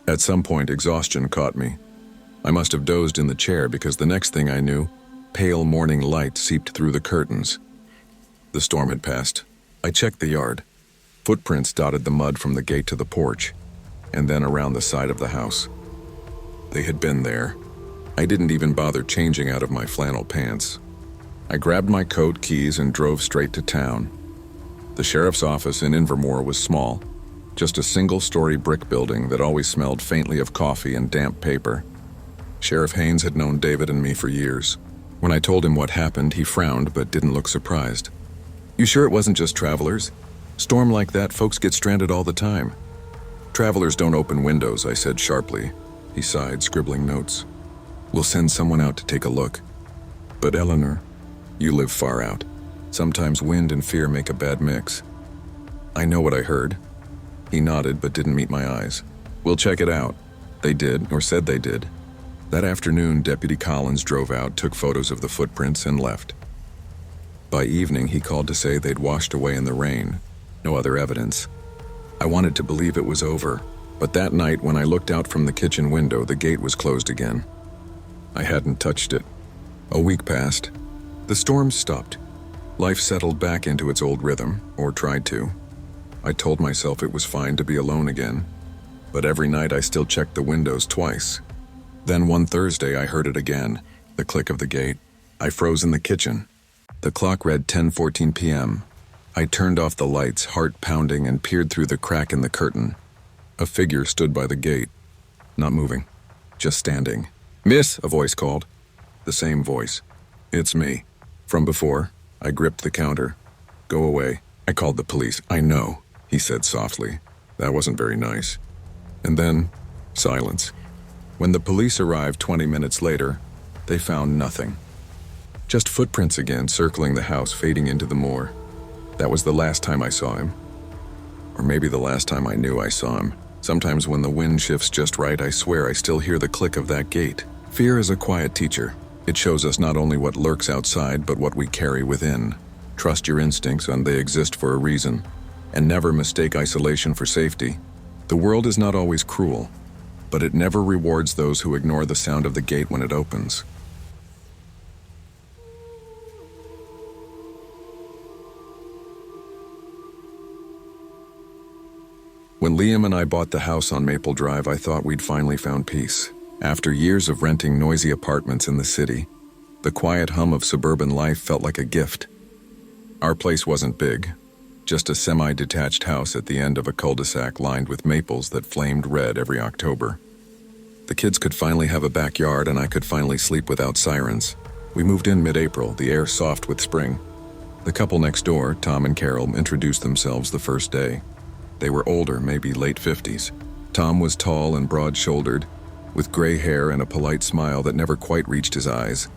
At some point, exhaustion caught me. I must have dozed in the chair because the next thing I knew, pale morning light seeped through the curtains. The storm had passed. I checked the yard. Footprints dotted the mud from the gate to the porch, and then around the side of the house. They had been there. I didn't even bother changing out of my flannel pants. I grabbed my coat, keys, and drove straight to town. The sheriff's office in Invermore was small, just a single-story brick building that always smelled faintly of coffee and damp paper. Sheriff Haynes had known David and me for years. When I told him what happened, he frowned but didn't look surprised. "You sure it wasn't just travelers? Storm like that, folks get stranded all the time." "Travelers don't open windows," I said sharply. He sighed, scribbling notes. "We'll send someone out to take a look." "But Eleanor, you live far out. Sometimes wind and fear make a bad mix." "I know what I heard." He nodded but didn't meet my eyes. "We'll check it out." They did, or said they did. That afternoon, Deputy Collins drove out, took photos of the footprints, and left. By evening, he called to say they'd washed away in the rain. No other evidence. I wanted to believe it was over, but that night when I looked out from the kitchen window, the gate was closed again. I hadn't touched it. A week passed. The storms stopped. Life settled back into its old rhythm, or tried to. I told myself it was fine to be alone again, but every night I still checked the windows twice. Then one Thursday I heard it again, the click of the gate. I froze in the kitchen. The clock read 10:14 p.m. I turned off the lights, heart pounding, and peered through the crack in the curtain. A figure stood by the gate, not moving, just standing. "Miss," a voice called. The same voice. "It's me." From before, I gripped the counter. "Go away." I called the police. "I know," he said softly. That wasn't very nice. And then, silence. When the police arrived 20 minutes later, they found nothing. Just footprints again, circling the house, fading into the moor. That was the last time I saw him. Or maybe the last time I knew I saw him. Sometimes when the wind shifts just right, I swear I still hear the click of that gate. Fear is a quiet teacher. It shows us not only what lurks outside, but what we carry within. Trust your instincts, and they exist for a reason. And never mistake isolation for safety. The world is not always cruel, but it never rewards those who ignore the sound of the gate when it opens. When Liam and I bought the house on Maple Drive, I thought we'd finally found peace. After years of renting noisy apartments in the city, the quiet hum of suburban life felt like a gift. Our place wasn't big, just a semi-detached house at the end of a cul-de-sac lined with maples that flamed red every October. The kids could finally have a backyard, and I could finally sleep without sirens. We moved in mid-April, the air soft with spring. The couple next door, Tom and Carol, introduced themselves the first day. They were older, maybe late 50s. Tom was tall and broad-shouldered, with gray hair and a polite smile that never quite reached his eyes.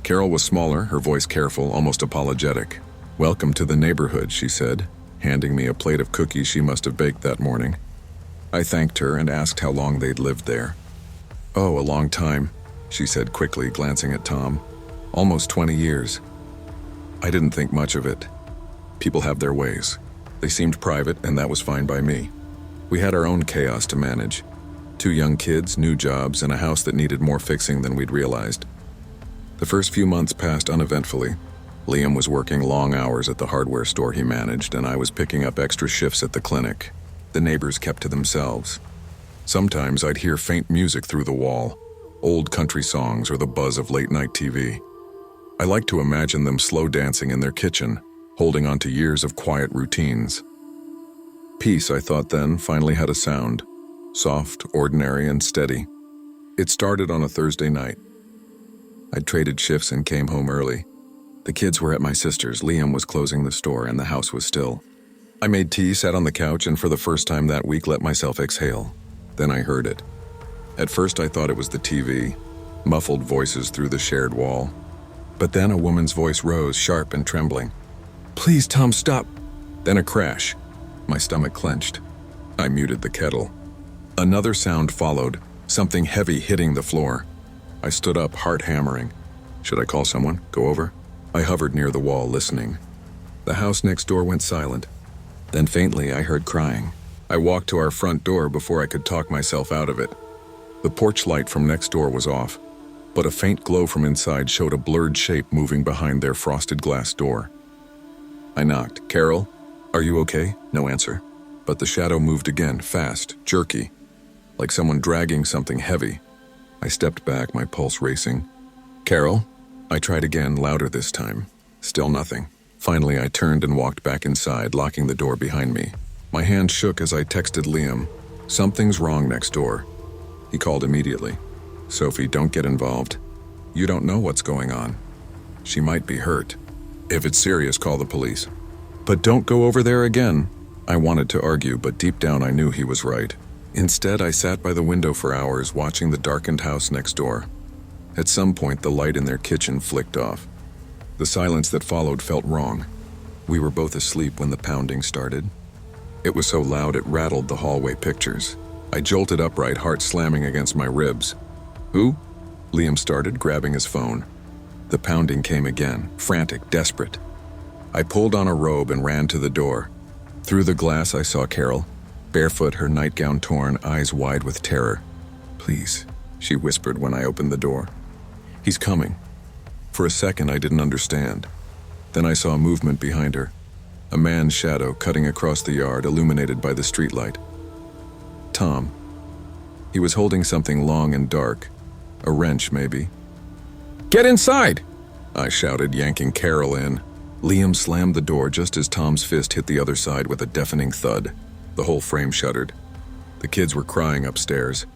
Carol was smaller, her voice careful, almost apologetic. "Welcome to the neighborhood," she said, handing me a plate of cookies she must have baked that morning. I thanked her and asked how long they'd lived there. "Oh, a long time," she said quickly, glancing at Tom. "Almost 20 years." I didn't think much of it. People have their ways. They seemed private, and that was fine by me. We had our own chaos to manage. 2 young kids, new jobs, and a house that needed more fixing than we'd realized. The first few months passed uneventfully. Liam was working long hours at the hardware store he managed, and I was picking up extra shifts at the clinic. The neighbors kept to themselves. Sometimes I'd hear faint music through the wall, old country songs or the buzz of late-night TV. I liked to imagine them slow dancing in their kitchen, holding on to years of quiet routines. Peace, I thought then, finally had a sound, soft, ordinary, and steady. It started on a Thursday night. I'd traded shifts and came home early. The kids were at my sister's, Liam was closing the store, and the house was still. I made tea, sat on the couch, and for the first time that week let myself exhale. Then I heard it. At first I thought it was the TV, muffled voices through the shared wall. But then a woman's voice rose, sharp and trembling. "Please, Tom, stop." Then a crash. My stomach clenched. I muted the kettle. Another sound followed, something heavy hitting the floor. I stood up, heart hammering. Should I call someone? Go over? I hovered near the wall, listening. The house next door went silent. Then faintly, I heard crying. I walked to our front door before I could talk myself out of it. The porch light from next door was off, but a faint glow from inside showed a blurred shape moving behind their frosted glass door. I knocked. Carol, are you okay? No answer. But the shadow moved again, fast, jerky, like someone dragging something heavy. I stepped back, my pulse racing. Carol? I tried again, louder this time. Still nothing. Finally, I turned and walked back inside, locking the door behind me. My hand shook as I texted Liam. Something's wrong next door. He called immediately. Sophie, don't get involved. You don't know what's going on. She might be hurt. If it's serious, call the police. But don't go over there again. I wanted to argue, but deep down I knew he was right. Instead, I sat by the window for hours, watching the darkened house next door. At some point, the light in their kitchen flicked off. The silence that followed felt wrong. We were both asleep when the pounding started. It was so loud it rattled the hallway pictures. I jolted upright, heart slamming against my ribs. Who? Liam started, grabbing his phone. The pounding came again, frantic, desperate. I pulled on a robe and ran to the door. Through the glass, I saw Carol, barefoot, her nightgown torn, eyes wide with terror. Please, she whispered when I opened the door. He's coming. For a second, I didn't understand. Then I saw movement behind her. A man's shadow cutting across the yard, illuminated by the streetlight. Tom. He was holding something long and dark. A wrench, maybe. Get inside! I shouted, yanking Carol in. Liam slammed the door just as Tom's fist hit the other side with a deafening thud. The whole frame shuddered. The kids were crying upstairs.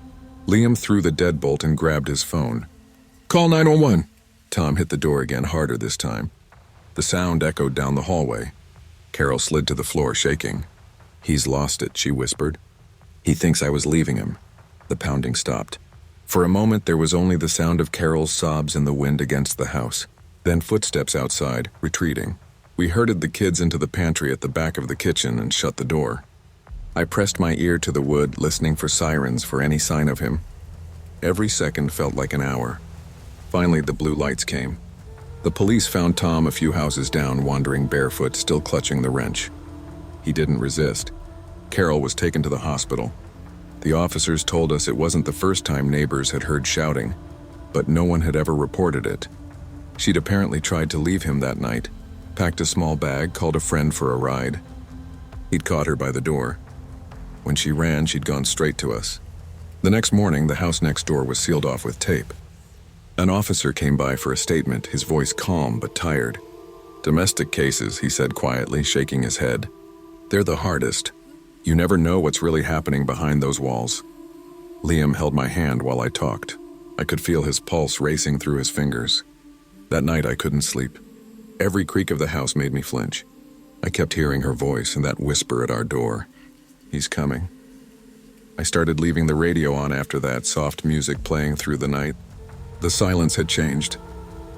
Liam threw the deadbolt and grabbed his phone. Call 911. Tom hit the door again, harder this time. The sound echoed down the hallway. Carol slid to the floor, shaking. He's lost it, she whispered. He thinks I was leaving him. The pounding stopped. For a moment, there was only the sound of Carol's sobs in the wind against the house. Then footsteps outside, retreating. We herded the kids into the pantry at the back of the kitchen and shut the door. I pressed my ear to the wood, listening for sirens, for any sign of him. Every second felt like an hour. Finally, the blue lights came. The police found Tom a few houses down, wandering barefoot, still clutching the wrench. He didn't resist. Carol was taken to the hospital. The officers told us it wasn't the first time neighbors had heard shouting, but no one had ever reported it. She'd apparently tried to leave him that night, packed a small bag, called a friend for a ride. He'd caught her by the door. When she ran, she'd gone straight to us. The next morning, the house next door was sealed off with tape. An officer came by for a statement, his voice calm but tired. Domestic cases, he said quietly, shaking his head. They're the hardest. You never know what's really happening behind those walls. Liam held my hand while I talked. I could feel his pulse racing through his fingers. That night I couldn't sleep. Every creak of the house made me flinch. I kept hearing her voice and that whisper at our door. He's coming. I started leaving the radio on after that, soft music playing through the night. The silence had changed.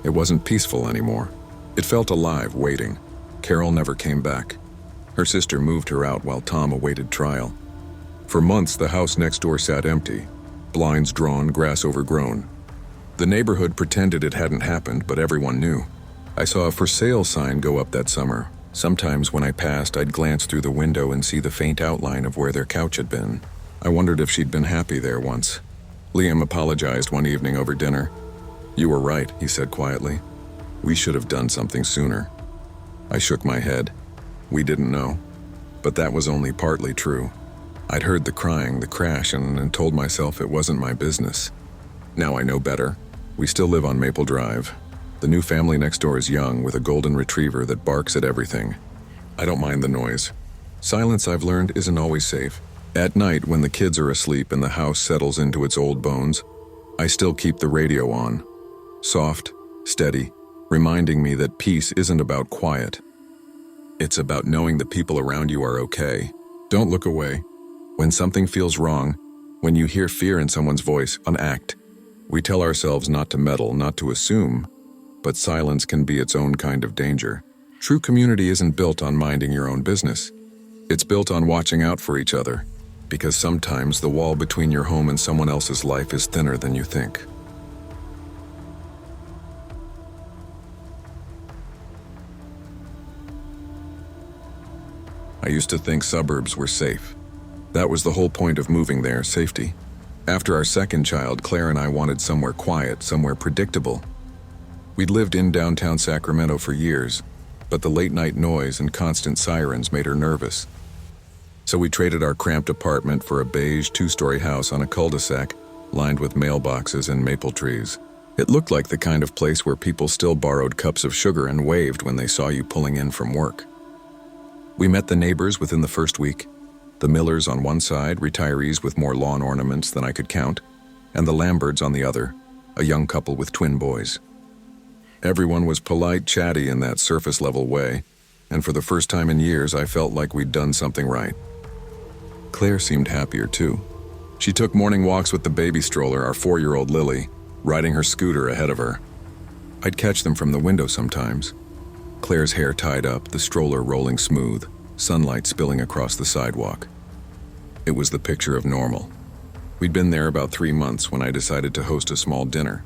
It wasn't peaceful anymore. It felt alive, waiting. Carol never came back. Her sister moved her out while Tom awaited trial. For months, the house next door sat empty, blinds drawn, grass overgrown. The neighborhood pretended it hadn't happened, but everyone knew. I saw a for sale sign go up that summer. Sometimes when I passed, I'd glance through the window and see the faint outline of where their couch had been. I wondered if she'd been happy there once. Liam apologized one evening over dinner. You were right, he said quietly. We should have done something sooner. I shook my head. We didn't know. But that was only partly true. I'd heard the crying, the crash, and told myself it wasn't my business. Now I know better. We still live on Maple Drive. The new family next door is young, with a golden retriever that barks at everything. I don't mind the noise. Silence, I've learned, isn't always safe. At night, when the kids are asleep and the house settles into its old bones, I still keep the radio on. Soft, steady, reminding me that peace isn't about quiet. It's about knowing the people around you are okay. Don't look away. When something feels wrong, when you hear fear in someone's voice, act. We tell ourselves not to meddle, not to assume, but silence can be its own kind of danger. True community isn't built on minding your own business. It's built on watching out for each other. because sometimes the wall between your home and someone else's life is thinner than you think. I used to think suburbs were safe. That was the whole point of moving there, safety. After our second child, Claire and I wanted somewhere quiet, somewhere predictable. We'd lived in downtown Sacramento for years, but the late-night noise and constant sirens made her nervous. So we traded our cramped apartment for a beige two-story house on a cul-de-sac lined with mailboxes and maple trees. It looked like the kind of place where people still borrowed cups of sugar and waved when they saw you pulling in from work. We met the neighbors within the first week. The Millers on one side, retirees with more lawn ornaments than I could count, and the Lamberts on the other, a young couple with twin boys. Everyone was polite, chatty in that surface-level way, and for the first time in years, I felt like we'd done something right. Claire seemed happier, too. She took morning walks with the baby stroller, our 4-year-old Lily, riding her scooter ahead of her. I'd catch them from the window sometimes. Claire's hair tied up, the stroller rolling smooth, sunlight spilling across the sidewalk. It was the picture of normal. We'd been there about 3 months when I decided to host a small dinner.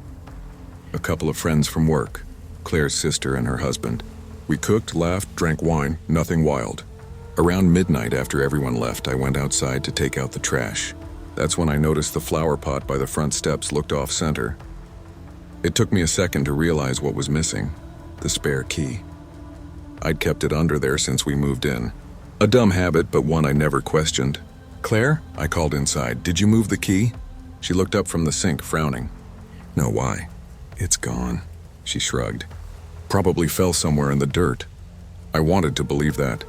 A couple of friends from work, Claire's sister and her husband. We cooked, laughed, drank wine, nothing wild. Around midnight, after everyone left, I went outside to take out the trash. That's when I noticed the flower pot by the front steps looked off-center. It took me a second to realize what was missing, the spare key. I'd kept it under there since we moved in. A dumb habit, but one I never questioned. "Claire?" I called inside. "Did you move the key?" She looked up from the sink, frowning. "No, why?" "It's gone," she shrugged. "Probably fell somewhere in the dirt." I wanted to believe that.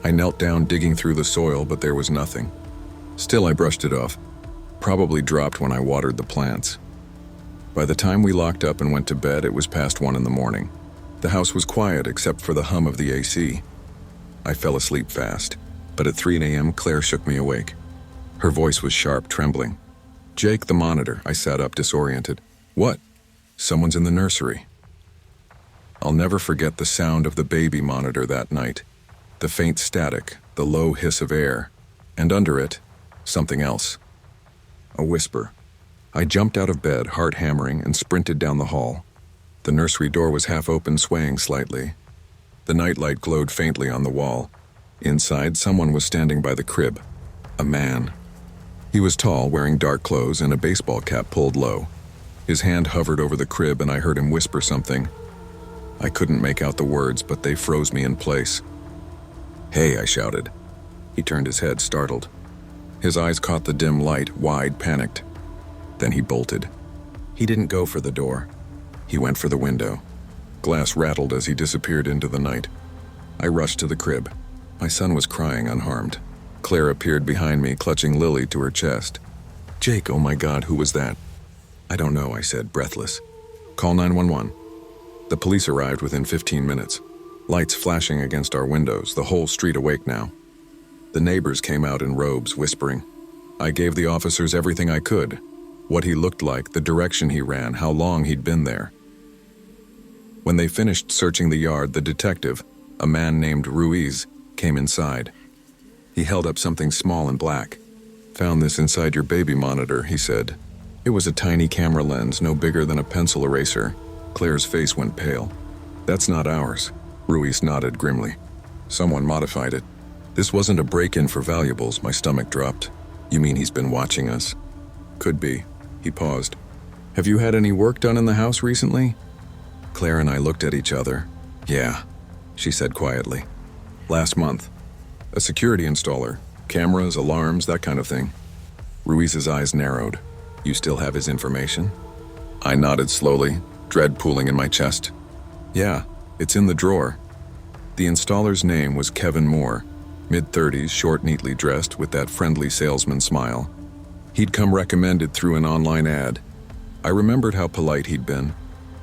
I knelt down, digging through the soil, but there was nothing. Still, I brushed it off. Probably dropped when I watered the plants. By the time we locked up and went to bed, it was past 1 in the morning. The house was quiet except for the hum of the AC. I fell asleep fast, but at 3 a.m. Claire shook me awake. Her voice was sharp, trembling. "Jake, the monitor." I sat up, disoriented. "What?" "Someone's in the nursery." I'll never forget the sound of the baby monitor that night. The faint static, the low hiss of air, and under it, something else. A whisper. I jumped out of bed, heart hammering, and sprinted down the hall. The nursery door was half open, swaying slightly. The nightlight glowed faintly on the wall. Inside, someone was standing by the crib. A man. He was tall, wearing dark clothes and a baseball cap pulled low. His hand hovered over the crib and I heard him whisper something. I couldn't make out the words, but they froze me in place. "Hey," I shouted. He turned his head, startled. His eyes caught the dim light, wide, panicked. Then he bolted. He didn't go for the door. He went for the window. Glass rattled as he disappeared into the night. I rushed to the crib. My son was crying, unharmed. Claire appeared behind me, clutching Lily to her chest. "Jake, oh my God, who was that?" "I don't know," I said, breathless. "Call 911. The police arrived within 15 minutes. Lights flashing against our windows, the whole street awake now. The neighbors came out in robes, whispering. I gave the officers everything I could. What he looked like, the direction he ran, how long he'd been there. When they finished searching the yard, the detective, a man named Ruiz, came inside. He held up something small and black. "Found this inside your baby monitor," he said. It was a tiny camera lens, no bigger than a pencil eraser. Claire's face went pale. "That's not ours." Ruiz nodded grimly. "Someone modified it." "This wasn't a break-in for valuables," my stomach dropped. "You mean he's been watching us?" "Could be." He paused. "Have you had any work done in the house recently?" Claire and I looked at each other. "Yeah," she said quietly. "Last month. A security installer. Cameras, alarms, that kind of thing." Ruiz's eyes narrowed. "You still have his information?" I nodded slowly, dread pooling in my chest. "Yeah, it's in the drawer." The installer's name was Kevin Moore, mid-30s, short, neatly dressed, with that friendly salesman smile. He'd come recommended through an online ad. I remembered how polite he'd been,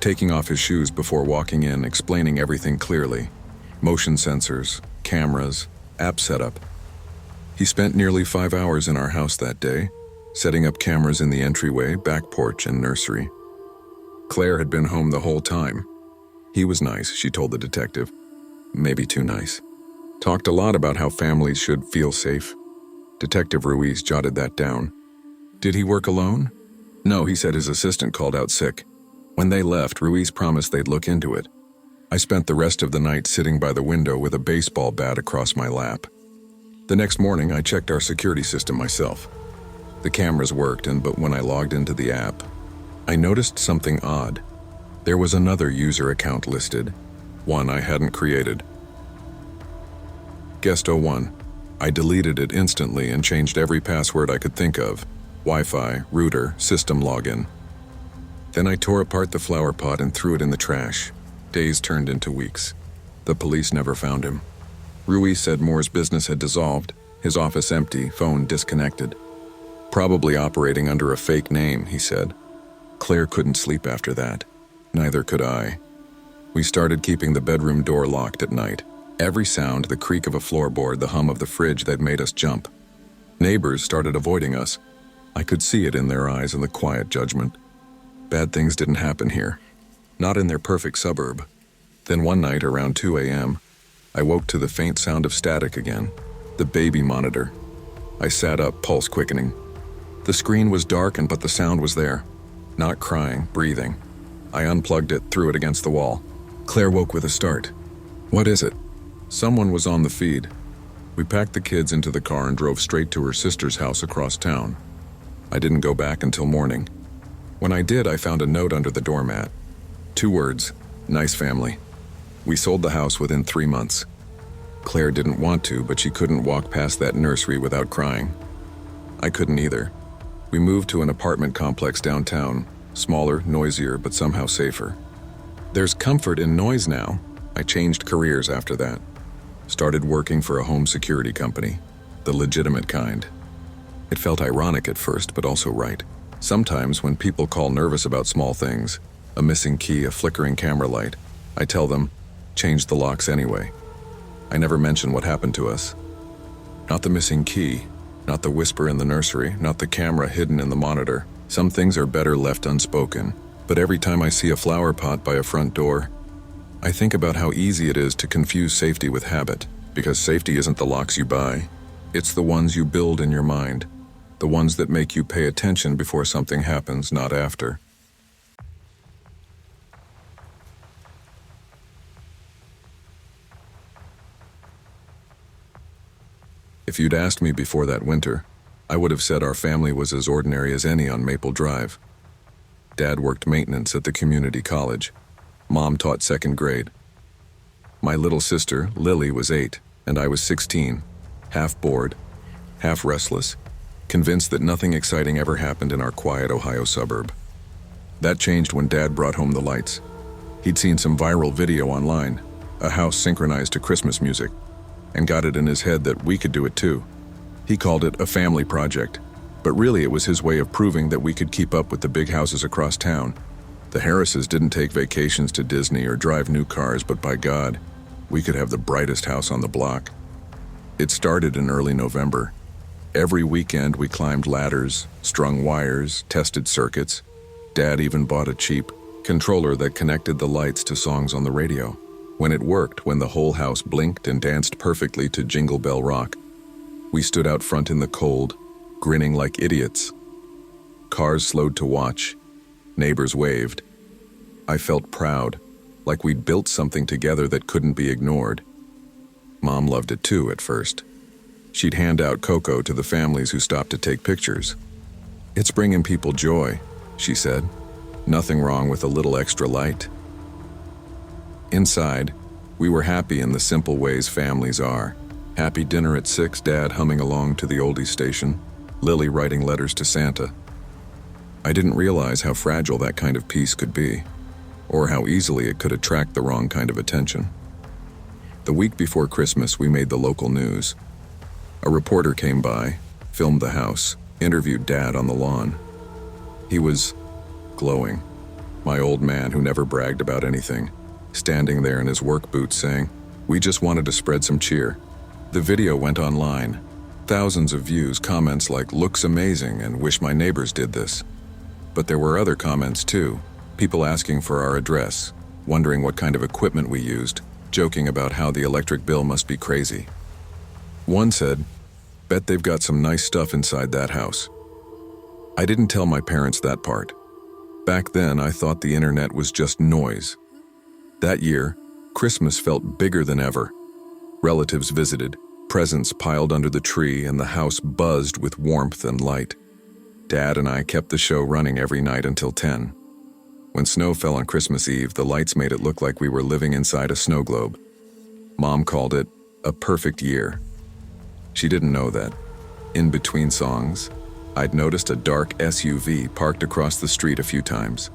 taking off his shoes before walking in, explaining everything clearly. Motion sensors, cameras, app setup. He spent nearly 5 hours in our house that day, setting up cameras in the entryway, back porch, and nursery. Claire had been home the whole time. He was nice, she told the detective. Maybe too nice. Talked a lot about how families should feel safe. Detective Ruiz jotted that down. Did he work alone? No, he said his assistant called out sick. When they left, Ruiz promised they'd look into it. I spent the rest of the night sitting by the window with a baseball bat across my lap. The next morning, I checked our security system myself. The cameras worked, but when I logged into the app, I noticed something odd. There was another user account listed, one I hadn't created. Guest 01. I deleted it instantly and changed every password I could think of. Wi-Fi, router, system login. Then I tore apart the flower pot and threw it in the trash. Days turned into weeks. The police never found him. Ruiz said Moore's business had dissolved, his office empty, phone disconnected. Probably operating under a fake name, he said. Claire couldn't sleep after that. Neither could I. We started keeping the bedroom door locked at night. Every sound, the creak of a floorboard, the hum of the fridge that made us jump. Neighbors started avoiding us. I could see it in their eyes and the quiet judgment. Bad things didn't happen here. Not in their perfect suburb. Then one night around 2 a.m., I woke to the faint sound of static again. The baby monitor. I sat up, pulse quickening. The screen was darkened, but the sound was there. Not crying, breathing. I unplugged it, threw it against the wall. Claire woke with a start. What is it? Someone was on the feed. We packed the kids into the car and drove straight to her sister's house across town. I didn't go back until morning. When I did, I found a note under the doormat. 2 words, nice family. We sold the house within 3 months. Claire didn't want to, but she couldn't walk past that nursery without crying. I couldn't either. We moved to an apartment complex downtown, smaller, noisier, but somehow safer. There's comfort in noise now. I changed careers after that. Started working for a home security company, the legitimate kind. It felt ironic at first, but also right. Sometimes when people call nervous about small things, a missing key, a flickering camera light, I tell them, change the locks anyway. I never mention what happened to us. Not the missing key, not the whisper in the nursery, not the camera hidden in the monitor. Some things are better left unspoken, but every time I see a flower pot by a front door, I think about how easy it is to confuse safety with habit, because safety isn't the locks you buy. It's the ones you build in your mind, the ones that make you pay attention before something happens, not after. If you'd asked me before that winter, I would have said our family was as ordinary as any on Maple Drive. Dad worked maintenance at the community college. Mom taught 2nd grade. My little sister, Lily, was 8, and I was 16, half bored, half restless, convinced that nothing exciting ever happened in our quiet Ohio suburb. That changed when Dad brought home the lights. He'd seen some viral video online, a house synchronized to Christmas music, and got it in his head that we could do it too. He called it a family project, but really it was his way of proving that we could keep up with the big houses across town. The Harrises didn't take vacations to Disney or drive new cars, but by God, we could have the brightest house on the block. It started in early November. Every weekend we climbed ladders, strung wires, tested circuits. Dad even bought a cheap controller that connected the lights to songs on the radio. When it worked, when the whole house blinked and danced perfectly to Jingle Bell Rock, we stood out front in the cold, grinning like idiots. Cars slowed to watch. Neighbors waved. I felt proud, like we'd built something together that couldn't be ignored. Mom loved it too at first. She'd hand out cocoa to the families who stopped to take pictures. It's bringing people joy, she said. Nothing wrong with a little extra light. Inside, we were happy in the simple ways families are. Happy dinner at 6, Dad humming along to the oldies station, Lily writing letters to Santa. I didn't realize how fragile that kind of peace could be, or how easily it could attract the wrong kind of attention. The week before Christmas, we made the local news. A reporter came by, filmed the house, interviewed Dad on the lawn. He was glowing, my old man who never bragged about anything, standing there in his work boots saying, "We just wanted to spread some cheer." The video went online. Thousands of views, comments like, "Looks amazing," and "Wish my neighbors did this." But there were other comments too. People asking for our address, wondering what kind of equipment we used, joking about how the electric bill must be crazy. One said, Bet they've got some nice stuff inside that house. I didn't tell my parents that part. Back then, I thought the internet was just noise. That year, Christmas felt bigger than ever. Relatives visited, presents piled under the tree, and the house buzzed with warmth and light. Dad and I kept the show running every night until 10. When snow fell on Christmas Eve, the lights made it look like we were living inside a snow globe. Mom called it a perfect year. She didn't know that, in between songs, I'd noticed a dark SUV parked across the street a few times.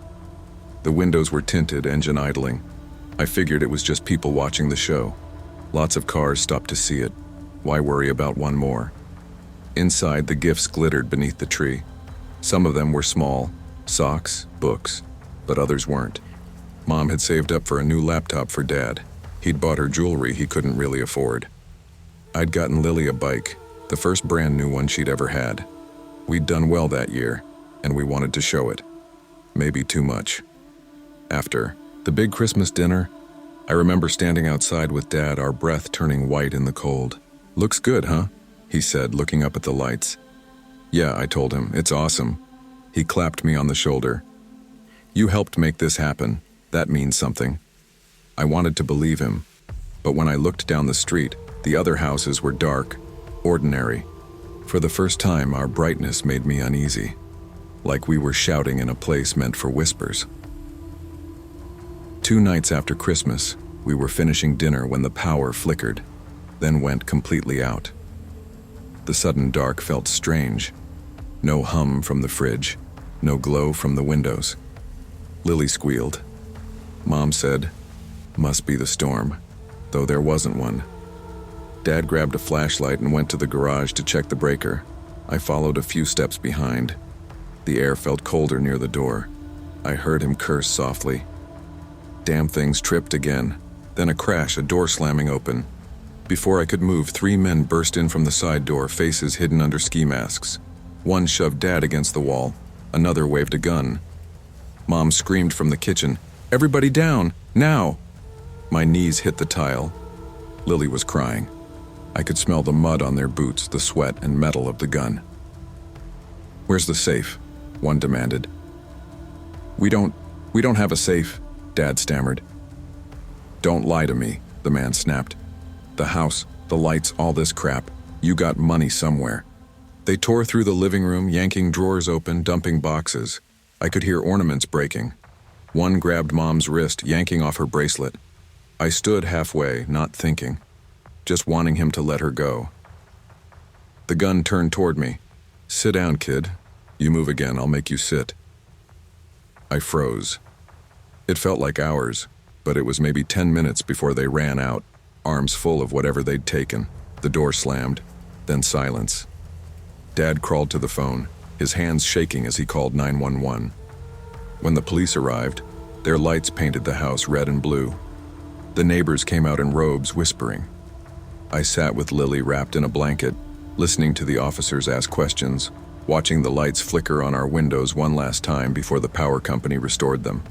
The windows were tinted, engine idling. I figured it was just people watching the show. Lots of cars stopped to see it. Why worry about one more? Inside, the gifts glittered beneath the tree. Some of them were small, socks, books, but others weren't. Mom had saved up for a new laptop for Dad. He'd bought her jewelry he couldn't really afford. I'd gotten Lily a bike, the first brand new one she'd ever had. We'd done well that year, and we wanted to show it. Maybe too much. After the big Christmas dinner, I remember standing outside with Dad, our breath turning white in the cold. "Looks good, huh?" he said, looking up at the lights. "Yeah," I told him, "it's awesome." He clapped me on the shoulder. "You helped make this happen. That means something." I wanted to believe him, but when I looked down the street, the other houses were dark, ordinary. For the first time, our brightness made me uneasy, like we were shouting in a place meant for whispers. 2 nights after Christmas, we were finishing dinner when the power flickered, then went completely out. The sudden dark felt strange. No hum from the fridge, no glow from the windows. Lily squealed. Mom said, "Must be the storm," though there wasn't one. Dad grabbed a flashlight and went to the garage to check the breaker. I followed a few steps behind. The air felt colder near the door. I heard him curse softly. Damn things tripped again. Then a crash, a door slamming open. Before I could move, 3 men burst in from the side door, faces hidden under ski masks. One shoved Dad against the wall. Another waved a gun. Mom screamed from the kitchen, "Everybody down, now!" My knees hit the tile. Lily was crying. I could smell the mud on their boots, the sweat and metal of the gun. "Where's the safe?" one demanded. We don't have a safe," Dad stammered. "Don't lie to me," the man snapped. "The house, the lights, all this crap. You got money somewhere." They tore through the living room, yanking drawers open, dumping boxes. I could hear ornaments breaking. One grabbed Mom's wrist, yanking off her bracelet. I stood halfway, not thinking, just wanting him to let her go. The gun turned toward me. "Sit down, kid. You move again, I'll make you sit." I froze. It felt like hours, but it was maybe 10 minutes before they ran out, arms full of whatever they'd taken. The door slammed, then silence. Dad crawled to the phone, his hands shaking as he called 911. When the police arrived, their lights painted the house red and blue. The neighbors came out in robes, whispering. I sat with Lily wrapped in a blanket, listening to the officers ask questions, watching the lights flicker on our windows one last time before the power company restored them.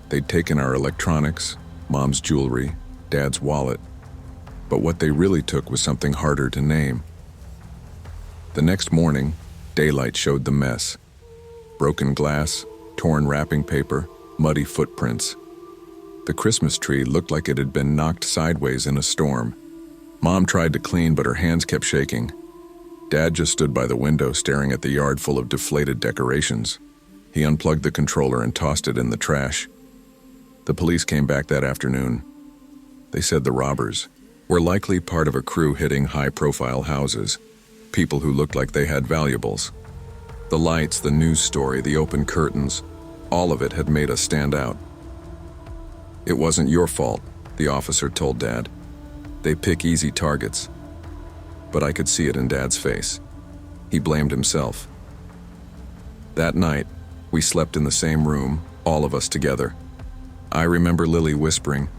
They'd taken our electronics, Mom's jewelry, Dad's wallet, but what they really took was something harder to name. The next morning, daylight showed the mess. Broken glass, torn wrapping paper, muddy footprints. The Christmas tree looked like it had been knocked sideways in a storm. Mom tried to clean, but her hands kept shaking. Dad just stood by the window staring at the yard full of deflated decorations. He unplugged the controller and tossed it in the trash. The police came back that afternoon. They said the robbers were likely part of a crew hitting high-profile houses, people who looked like they had valuables. The lights, the news story, the open curtains, all of it had made us stand out. "It wasn't your fault," the officer told Dad. "They pick easy targets." But I could see it in Dad's face. He blamed himself. That night, we slept in the same room, all of us together. I remember Lily whispering,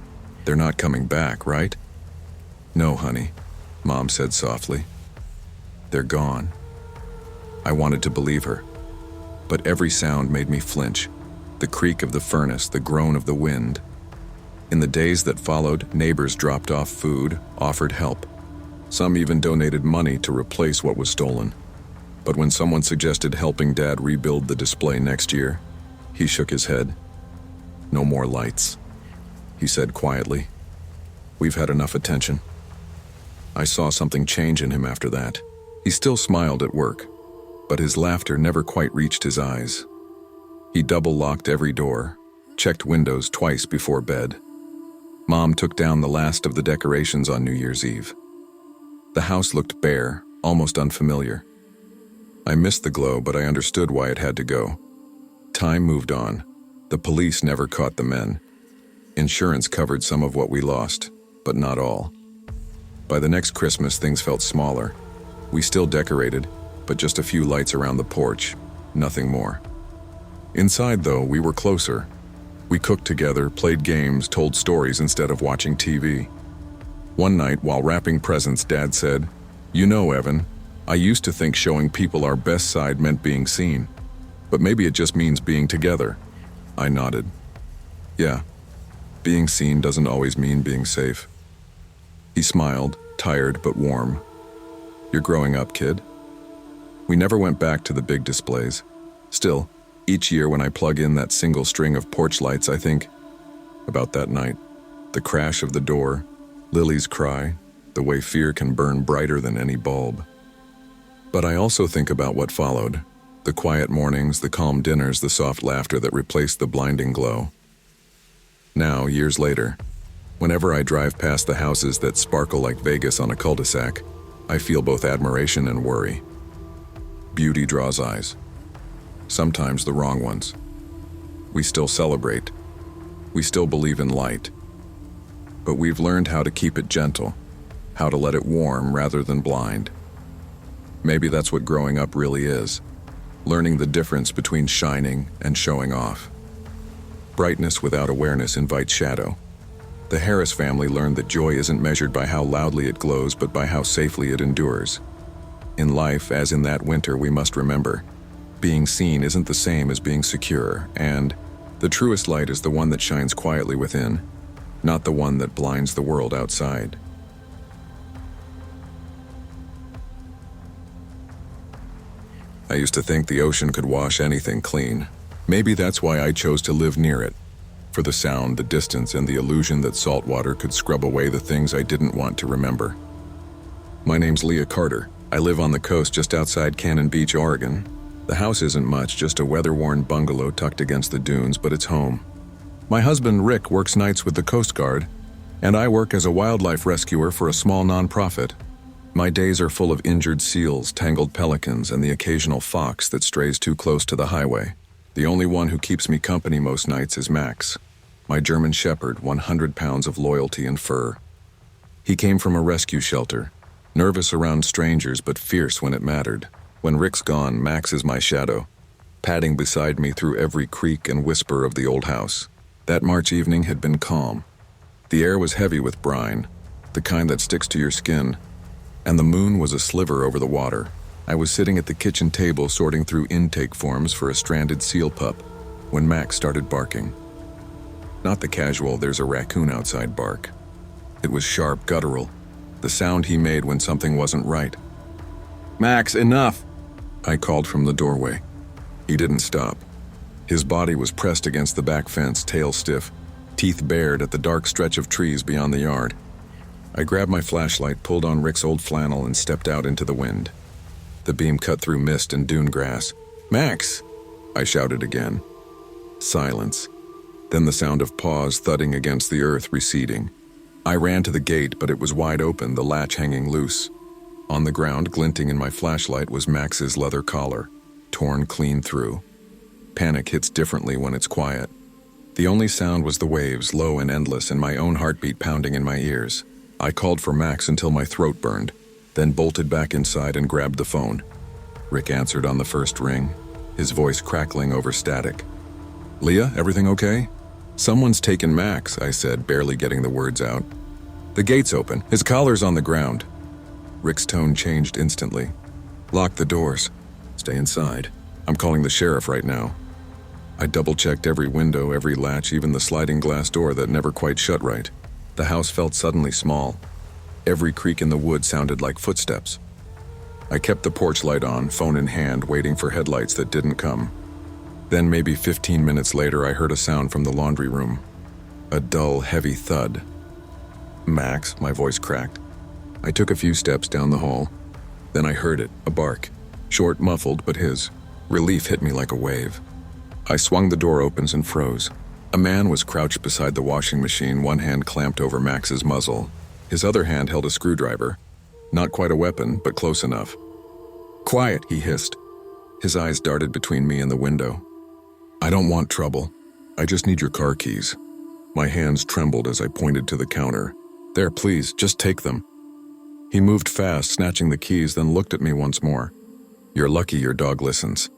"They're not coming back, right?" "No, honey," Mom said softly. "They're gone." I wanted to believe her, but every sound made me flinch. The creak of the furnace, the groan of the wind. In the days that followed, neighbors dropped off food, offered help. Some even donated money to replace what was stolen. But when someone suggested helping Dad rebuild the display next year, he shook his head. "No more lights," he said quietly. "We've had enough attention." I saw something change in him after that. He still smiled at work, but his laughter never quite reached his eyes. He double-locked every door, checked windows twice before bed. Mom took down the last of the decorations on New Year's Eve. The house looked bare, almost unfamiliar. I missed the glow, but I understood why it had to go. Time moved on. The police never caught the men. Insurance covered some of what we lost, but not all. By the next Christmas, things felt smaller. We still decorated, but just a few lights around the porch, nothing more. Inside, though, we were closer. We cooked together, played games, told stories instead of watching TV. One night, while wrapping presents, Dad said, "You know, Evan, I used to think showing people our best side meant being seen. But maybe it just means being together." I nodded. "Yeah, being seen doesn't always mean being safe." He smiled, tired but warm. "You're growing up, kid." We never went back to the big displays. Still, each year when I plug in that single string of porch lights, I think about that night. The crash of the door, Lily's cry, the way fear can burn brighter than any bulb. But I also think about what followed. The quiet mornings, the calm dinners, the soft laughter that replaced the blinding glow. Now, years later, whenever I drive past the houses that sparkle like Vegas on a cul-de-sac, I feel both admiration and worry. Beauty draws eyes. Sometimes the wrong ones. We still celebrate. We still believe in light. But we've learned how to keep it gentle, how to let it warm rather than blind. Maybe that's what growing up really is, learning the difference between shining and showing off. Brightness without awareness invites shadow. The Harris family learned that joy isn't measured by how loudly it glows, but by how safely it endures. In life, as in that winter, we must remember, being seen isn't the same as being secure, and the truest light is the one that shines quietly within, not the one that blinds the world outside. I used to think the ocean could wash anything clean. Maybe that's why I chose to live near it. For the sound, the distance, and the illusion that salt water could scrub away the things I didn't want to remember. My name's Leah Carter. I live on the coast just outside Cannon Beach, Oregon. The house isn't much, just a weather-worn bungalow tucked against the dunes, but it's home. My husband, Rick, works nights with the Coast Guard, and I work as a wildlife rescuer for a small nonprofit. My days are full of injured seals, tangled pelicans, and the occasional fox that strays too close to the highway. The only one who keeps me company most nights is Max, my German Shepherd, 100 pounds of loyalty and fur. He came from a rescue shelter, nervous around strangers but fierce when it mattered. When Rick's gone, Max is my shadow, padding beside me through every creak and whisper of the old house. That March evening had been calm. The air was heavy with brine, the kind that sticks to your skin, and the moon was a sliver over the water. I was sitting at the kitchen table sorting through intake forms for a stranded seal pup when Max started barking. Not the casual "there's a raccoon outside" bark. It was sharp, guttural, the sound he made when something wasn't right. "Max, enough!" I called from the doorway. He didn't stop. His body was pressed against the back fence, tail stiff, teeth bared at the dark stretch of trees beyond the yard. I grabbed my flashlight, pulled on Rick's old flannel, and stepped out into the wind. The beam cut through mist and dune grass. "Max!" I shouted again. Silence. Then the sound of paws thudding against the earth receding. I ran to the gate, but it was wide open, the latch hanging loose. On the ground, glinting in my flashlight, was Max's leather collar, torn clean through. Panic hits differently when it's quiet. The only sound was the waves, low and endless, and my own heartbeat pounding in my ears. I called for Max until my throat burned, then bolted back inside and grabbed the phone. Rick answered on the first ring, his voice crackling over static. "Leah, everything okay?" "Someone's taken Max," I said, barely getting the words out. "The gate's open. His collar's on the ground." Rick's tone changed instantly. "Lock the doors. Stay inside. I'm calling the sheriff right now." I double-checked every window, every latch, even the sliding glass door that never quite shut right. The house felt suddenly small. Every creak in the wood sounded like footsteps. I kept the porch light on, phone in hand, waiting for headlights that didn't come. Then maybe 15 minutes later, I heard a sound from the laundry room. A dull, heavy thud. "Max," my voice cracked. I took a few steps down the hall. Then I heard it, a bark. Short, muffled, but his. Relief hit me like a wave. I swung the door open and froze. A man was crouched beside the washing machine, one hand clamped over Max's muzzle. His other hand held a screwdriver. Not quite a weapon, but close enough. "Quiet," he hissed. His eyes darted between me and the window. "I don't want trouble. I just need your car keys." My hands trembled as I pointed to the counter. "There, please, just take them." He moved fast, snatching the keys, then looked at me once more. "You're lucky your dog listens."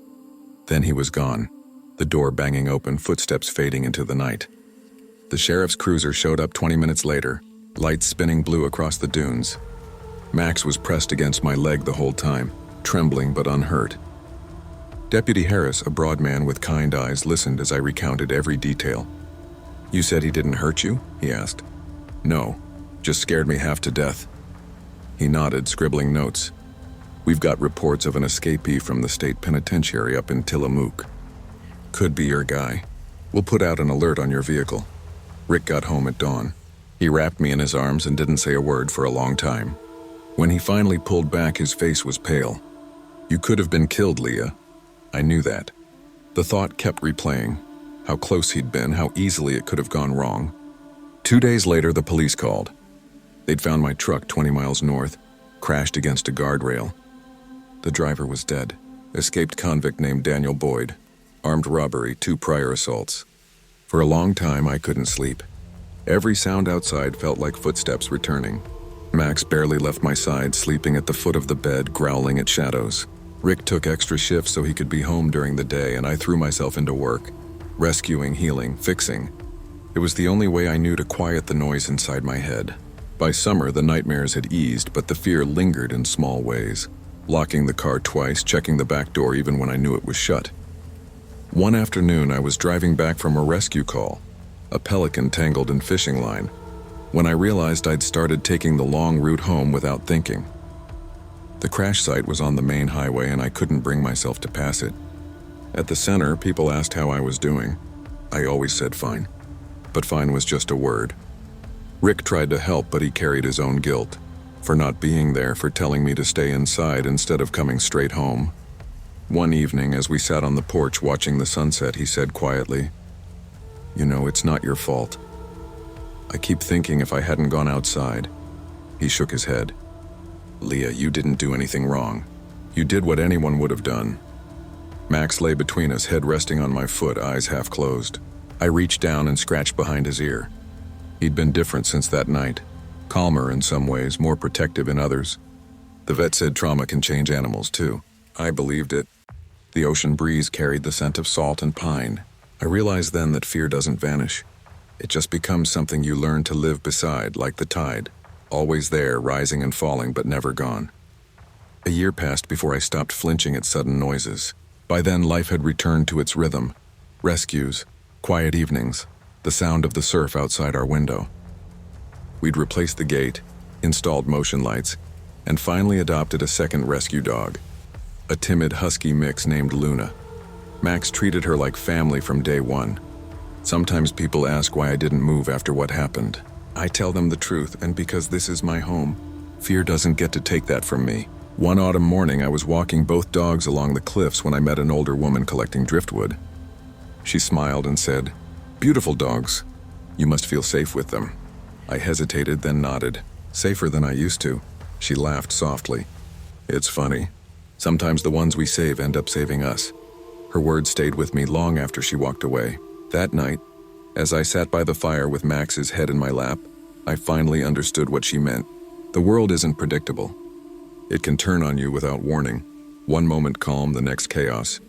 Then he was gone, the door banging open, footsteps fading into the night. The sheriff's cruiser showed up 20 minutes later, lights spinning blue across the dunes. Max was pressed against my leg the whole time, trembling but unhurt. Deputy Harris, a broad man with kind eyes, listened as I recounted every detail. "You said he didn't hurt you?" he asked. "No, just scared me half to death." He nodded, scribbling notes. "We've got reports of an escapee from the state penitentiary up in Tillamook. Could be your guy. We'll put out an alert on your vehicle." Rick got home at dawn. He wrapped me in his arms and didn't say a word for a long time. When he finally pulled back, his face was pale. "You could have been killed, Leah." I knew that. The thought kept replaying. How close he'd been, how easily it could have gone wrong. 2 days later, the police called. They'd found my truck 20 miles north, crashed against a guardrail. The driver was dead. Escaped convict named Daniel Boyd. Armed robbery, 2 prior assaults. For a long time, I couldn't sleep. Every sound outside felt like footsteps returning. Max barely left my side, sleeping at the foot of the bed, growling at shadows. Rick took extra shifts so he could be home during the day, and I threw myself into work. Rescuing, healing, fixing. It was the only way I knew to quiet the noise inside my head. By summer, the nightmares had eased, but the fear lingered in small ways. Locking the car twice, checking the back door even when I knew it was shut. One afternoon, I was driving back from a rescue call, a pelican tangled in fishing line, when I realized I'd started taking the long route home without thinking. The crash site was on the main highway and I couldn't bring myself to pass it. At the center, people asked how I was doing. I always said fine. But fine was just a word. Rick tried to help, but he carried his own guilt. For not being there, for telling me to stay inside instead of coming straight home. One evening, as we sat on the porch watching the sunset, he said quietly, "You know, it's not your fault. I keep thinking if I hadn't gone outside." He shook his head. "Leah, you didn't do anything wrong. You did what anyone would have done." Max lay between us, head resting on my foot, eyes half closed. I reached down and scratched behind his ear. He'd been different since that night. Calmer in some ways, more protective in others. The vet said trauma can change animals too. I believed it. The ocean breeze carried the scent of salt and pine. I realized then that fear doesn't vanish. It just becomes something you learn to live beside, like the tide. Always there, rising and falling, but never gone. A year passed before I stopped flinching at sudden noises. By then, life had returned to its rhythm. Rescues, quiet evenings, the sound of the surf outside our window. We'd replaced the gate, installed motion lights, and finally adopted a second rescue dog. A timid husky mix named Luna. Max treated her like family from day one. Sometimes people ask why I didn't move after what happened. I tell them the truth, and because this is my home, fear doesn't get to take that from me. One autumn morning, I was walking both dogs along the cliffs when I met an older woman collecting driftwood. She smiled and said, "Beautiful dogs. You must feel safe with them." I hesitated, then nodded. "Safer than I used to." She laughed softly. "It's funny. Sometimes the ones we save end up saving us." Her words stayed with me long after she walked away. That night, as I sat by the fire with Max's head in my lap, I finally understood what she meant. The world isn't predictable. It can turn on you without warning. One moment calm, the next chaos.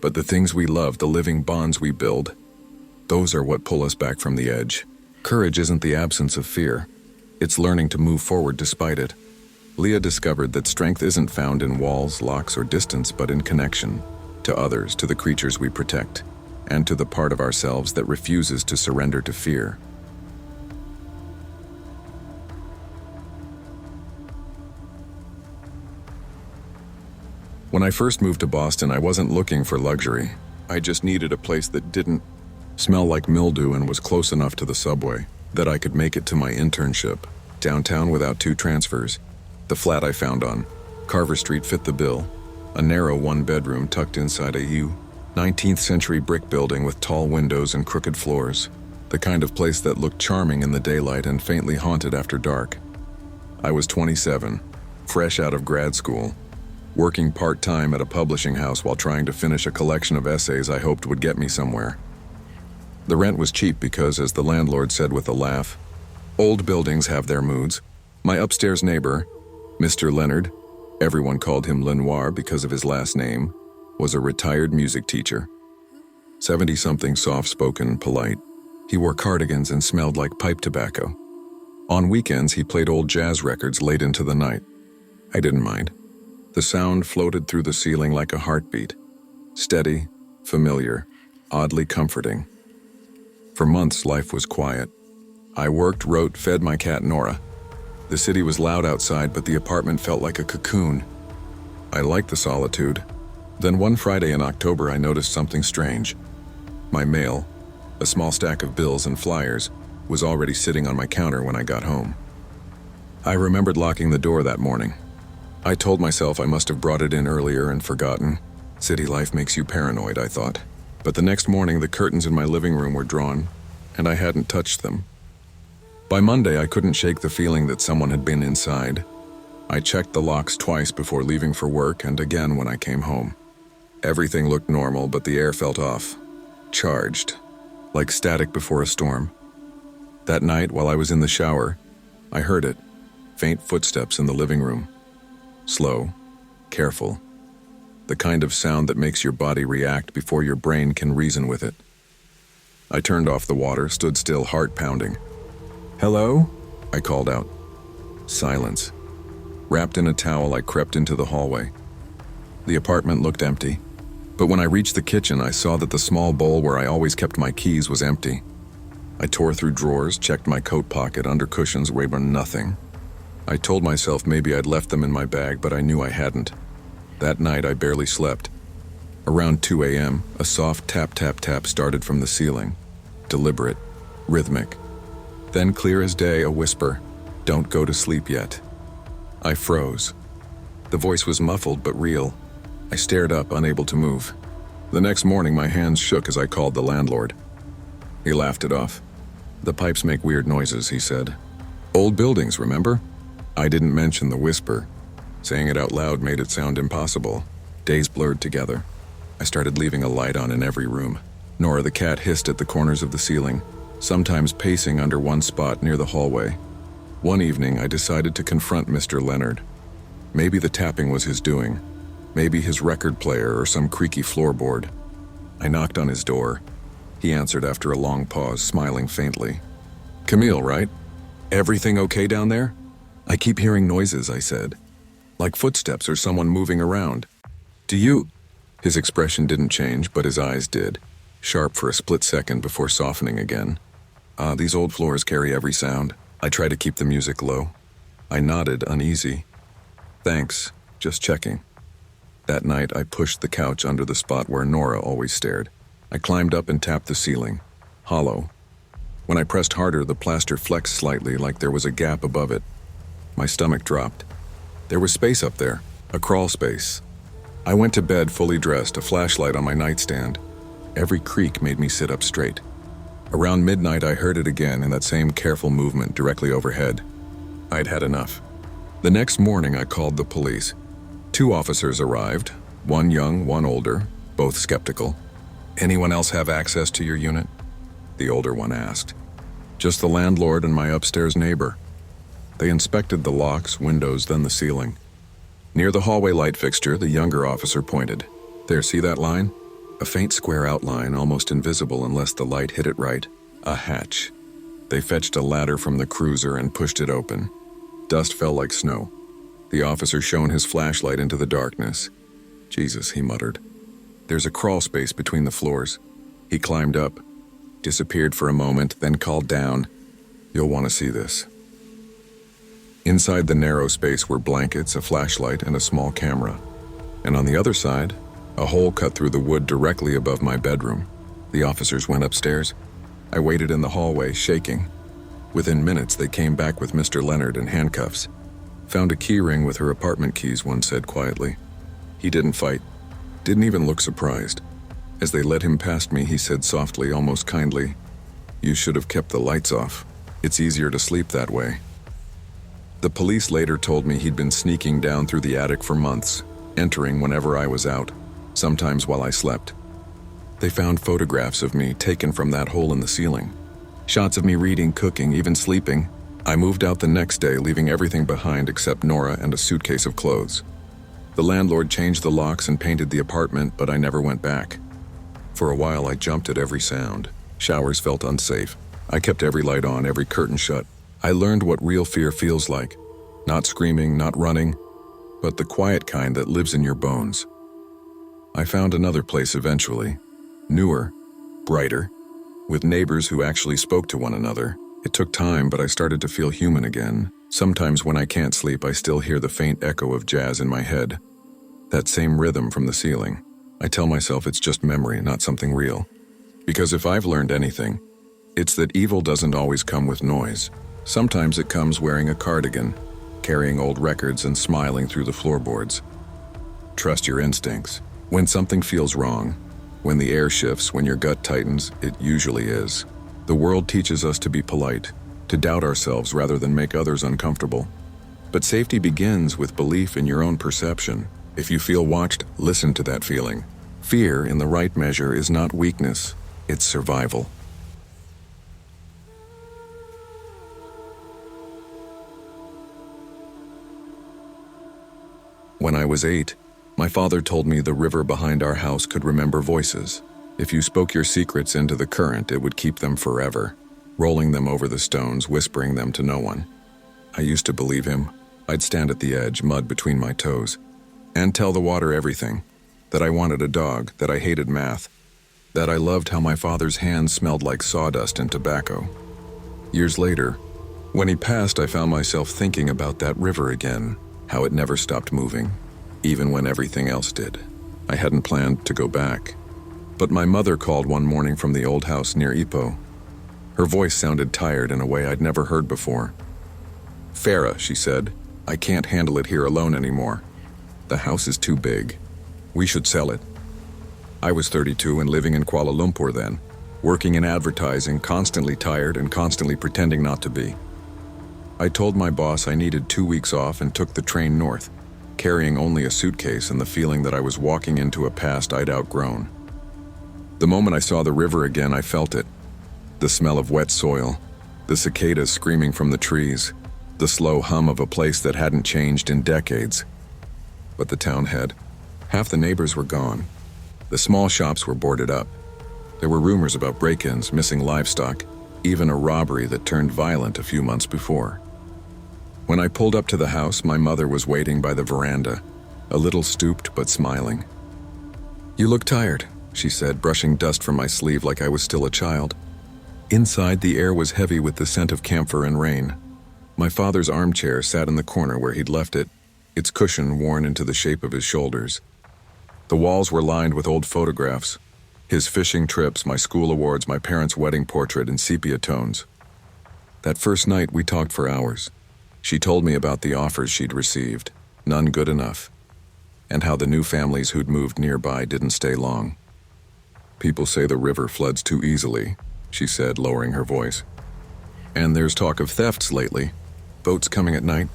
But the things we love, the living bonds we build, those are what pull us back from the edge. Courage isn't the absence of fear. It's learning to move forward despite it. Leah discovered that strength isn't found in walls, locks, or distance, but in connection. To others, to the creatures we protect, and to the part of ourselves that refuses to surrender to fear. When I first moved to Boston, I wasn't looking for luxury. I just needed a place that didn't smell like mildew and was close enough to the subway that I could make it to my internship downtown without 2 transfers. The flat I found on Carver Street fit the bill. A narrow 1-bedroom tucked inside a 19th century brick building with tall windows and crooked floors. The kind of place that looked charming in the daylight and faintly haunted after dark. I was 27, fresh out of grad school, working part-time at a publishing house while trying to finish a collection of essays I hoped would get me somewhere. The rent was cheap because, as the landlord said with a laugh, old buildings have their moods. My upstairs neighbor, Mr. Leonard, everyone called him Lenoir because of his last name, was a retired music teacher. 70-something, soft-spoken, polite. He wore cardigans and smelled like pipe tobacco. On weekends, he played old jazz records late into the night. I didn't mind. The sound floated through the ceiling like a heartbeat. Steady, familiar, oddly comforting. For months, life was quiet. I worked, wrote, fed my cat Nora. The city was loud outside, but the apartment felt like a cocoon. I liked the solitude. Then one Friday in October, I noticed something strange. My mail, a small stack of bills and flyers, was already sitting on my counter when I got home. I remembered locking the door that morning. I told myself I must have brought it in earlier and forgotten. City life makes you paranoid, I thought. But the next morning, the curtains in my living room were drawn, and I hadn't touched them. By Monday, I couldn't shake the feeling that someone had been inside. I checked the locks twice before leaving for work and again when I came home. Everything looked normal, but the air felt off. Charged. Like static before a storm. That night, while I was in the shower, I heard it. Faint footsteps in the living room. Slow, careful. The kind of sound that makes your body react before your brain can reason with it. I turned off the water, stood still, heart pounding. "Hello?" I called out. Silence. Wrapped in a towel, I crept into the hallway. The apartment looked empty, but when I reached the kitchen, I saw that the small bowl where I always kept my keys was empty. I tore through drawers, checked my coat pocket, under cushions, where nothing. I told myself maybe I'd left them in my bag, but I knew I hadn't. That night, I barely slept. Around 2 a.m., a soft tap, tap, tap started from the ceiling. Deliberate, rhythmic. Then, clear as day, a whisper, "Don't go to sleep yet." I froze. The voice was muffled but real. I stared up, unable to move. The next morning, my hands shook as I called the landlord. He laughed it off. "The pipes make weird noises," he said. "Old buildings, remember?" I didn't mention the whisper. Saying it out loud made it sound impossible. Days blurred together. I started leaving a light on in every room. Nora the cat hissed at the corners of the ceiling, sometimes pacing under one spot near the hallway. One evening, I decided to confront Mr. Leonard. Maybe the tapping was his doing. Maybe his record player or some creaky floorboard. I knocked on his door. He answered after a long pause, smiling faintly. "Camille, right? Everything okay down there?" "I keep hearing noises," I said. "Like footsteps or someone moving around." "Do you—" His expression didn't change, but his eyes did. Sharp for a split second before softening again. These old floors carry every sound." I tried to keep the music low. I nodded, uneasy. "Thanks, just checking." That night, I pushed the couch under the spot where Nora always stared. I climbed up and tapped the ceiling. Hollow. When I pressed harder, the plaster flexed slightly, like there was a gap above it. My stomach dropped. There was space up there, a crawl space. I went to bed fully dressed, a flashlight on my nightstand. Every creak made me sit up straight. Around midnight, I heard it again in that same careful movement directly overhead. I'd had enough. The next morning, I called the police. 2 officers arrived, one young, one older, both skeptical. "Anyone else have access to your unit?" The older one asked. "Just the landlord and my upstairs neighbor." They inspected the locks, windows, then the ceiling. Near the hallway light fixture, the younger officer pointed. "There, see that line? A faint square outline, almost invisible unless the light hit it right. A hatch." They fetched a ladder from the cruiser and pushed it open. Dust fell like snow. The officer shone his flashlight into the darkness. "Jesus," he muttered. "There's a crawl space between the floors." He climbed up, disappeared for a moment, then called down. "You'll want to see this." Inside the narrow space were blankets, a flashlight, and a small camera. And on the other side, a hole cut through the wood directly above my bedroom. The officers went upstairs. I waited in the hallway, shaking. Within minutes, they came back with Mr. Leonard in handcuffs. Found a key ring with her apartment keys, one said quietly. He didn't fight, didn't even look surprised. As they led him past me, he said softly, almost kindly, "You should have kept the lights off. It's easier to sleep that way." The police later told me he'd been sneaking down through the attic for months, entering whenever I was out, sometimes while I slept. They found photographs of me taken from that hole in the ceiling. Shots of me reading, cooking, even sleeping. I moved out the next day, leaving everything behind except Nora and a suitcase of clothes. The landlord changed the locks and painted the apartment, but I never went back. For a while, I jumped at every sound. Showers felt unsafe. I kept every light on, every curtain shut. I learned what real fear feels like. Not screaming, not running, but the quiet kind that lives in your bones. I found another place eventually. Newer, brighter, with neighbors who actually spoke to one another. It took time, but I started to feel human again. Sometimes when I can't sleep, I still hear the faint echo of jazz in my head. That same rhythm from the ceiling. I tell myself it's just memory, not something real. Because if I've learned anything, it's that evil doesn't always come with noise. Sometimes it comes wearing a cardigan, carrying old records and smiling through the floorboards. Trust your instincts. When something feels wrong, when the air shifts, when your gut tightens, it usually is. The world teaches us to be polite, to doubt ourselves rather than make others uncomfortable. But safety begins with belief in your own perception. If you feel watched, listen to that feeling. Fear, in the right measure, is not weakness, it's survival. When I was 8, my father told me the river behind our house could remember voices. If you spoke your secrets into the current, it would keep them forever, rolling them over the stones, whispering them to no one. I used to believe him. I'd stand at the edge, mud between my toes, and tell the water everything. That I wanted a dog, that I hated math, that I loved how my father's hands smelled like sawdust and tobacco. Years later, when he passed, I found myself thinking about that river again, how it never stopped moving, even when everything else did. I hadn't planned to go back. But my mother called one morning from the old house near Ipoh. Her voice sounded tired in a way I'd never heard before. "Farah," she said, "I can't handle it here alone anymore. The house is too big. We should sell it." I was 32 and living in Kuala Lumpur then, working in advertising, constantly tired and constantly pretending not to be. I told my boss I needed 2 weeks off and took the train north, carrying only a suitcase and the feeling that I was walking into a past I'd outgrown. The moment I saw the river again, I felt it. The smell of wet soil, the cicadas screaming from the trees, the slow hum of a place that hadn't changed in decades. But the town had. Half the neighbors were gone. The small shops were boarded up. There were rumors about break-ins, missing livestock, even a robbery that turned violent a few months before. When I pulled up to the house, my mother was waiting by the veranda, a little stooped but smiling. "You look tired," she said, brushing dust from my sleeve like I was still a child. Inside, the air was heavy with the scent of camphor and rain. My father's armchair sat in the corner where he'd left it, its cushion worn into the shape of his shoulders. The walls were lined with old photographs, his fishing trips, my school awards, my parents' wedding portrait in sepia tones. That first night, we talked for hours. She told me about the offers she'd received, none good enough, and how the new families who'd moved nearby didn't stay long. "People say the river floods too easily," she said, lowering her voice. "And there's talk of thefts lately, boats coming at night."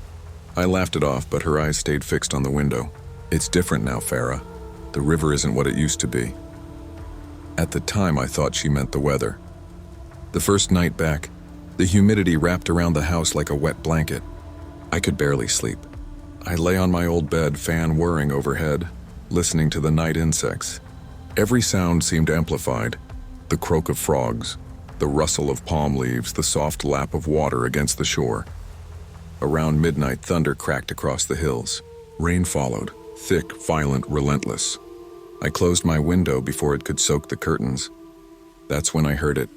I laughed it off, but her eyes stayed fixed on the window. "It's different now, Farah. The river isn't what it used to be." At the time, I thought she meant the weather. The first night back, the humidity wrapped around the house like a wet blanket. I could barely sleep. I lay on my old bed, fan whirring overhead, listening to the night insects. Every sound seemed amplified. The croak of frogs, the rustle of palm leaves, the soft lap of water against the shore. Around midnight, thunder cracked across the hills. Rain followed, thick, violent, relentless. I closed my window before it could soak the curtains. That's when I heard it,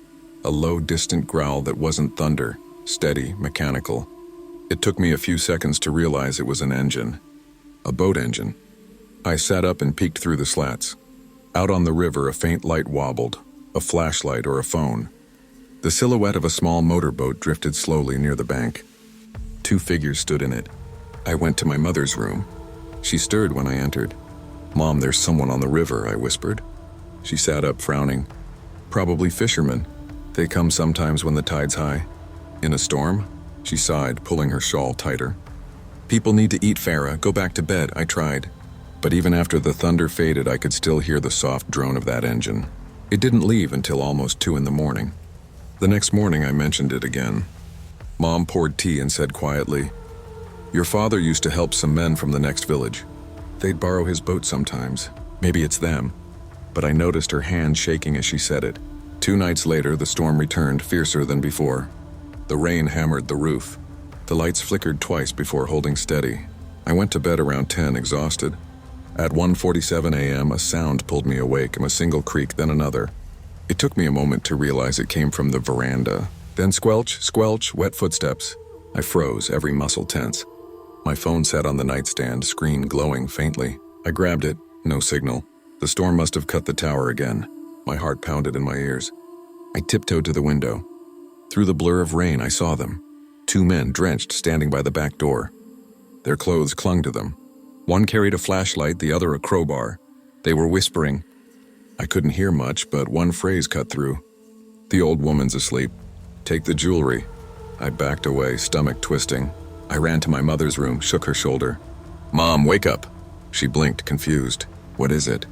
a low, distant growl that wasn't thunder, steady, mechanical. It took me a few seconds to realize it was an engine, a boat engine. I sat up and peeked through the slats. Out on the river, a faint light wobbled, a flashlight or a phone. The silhouette of a small motorboat drifted slowly near the bank. 2 figures stood in it. I went to my mother's room. She stirred when I entered. "Mom, there's someone on the river," I whispered. She sat up, frowning. "Probably fishermen. They come sometimes when the tide's high." "In a storm?" She sighed, pulling her shawl tighter. "People need to eat, Farah. Go back to bed," I tried. But even after the thunder faded, I could still hear the soft drone of that engine. It didn't leave until almost 2 in the morning. The next morning, I mentioned it again. Mom poured tea and said quietly, "Your father used to help some men from the next village. They'd borrow his boat sometimes. Maybe it's them." But I noticed her hand shaking as she said it. 2 nights later, the storm returned, fiercer than before. The rain hammered the roof. The lights flickered twice before holding steady. I went to bed around 10, exhausted. At 1:47 a.m., a sound pulled me awake, a single creak, then another. It took me a moment to realize it came from the veranda. Then squelch, squelch, wet footsteps. I froze, every muscle tense. My phone sat on the nightstand, screen glowing faintly. I grabbed it, no signal. The storm must have cut the tower again. My heart pounded in my ears. I tiptoed to the window. Through the blur of rain, I saw them. 2 men, drenched, standing by the back door. Their clothes clung to them. One carried a flashlight, the other a crowbar. They were whispering. I couldn't hear much, but one phrase cut through. "The old woman's asleep. Take the jewelry." I backed away, stomach twisting. I ran to my mother's room, shook her shoulder. "Mom, wake up." She blinked, confused. "What is it?"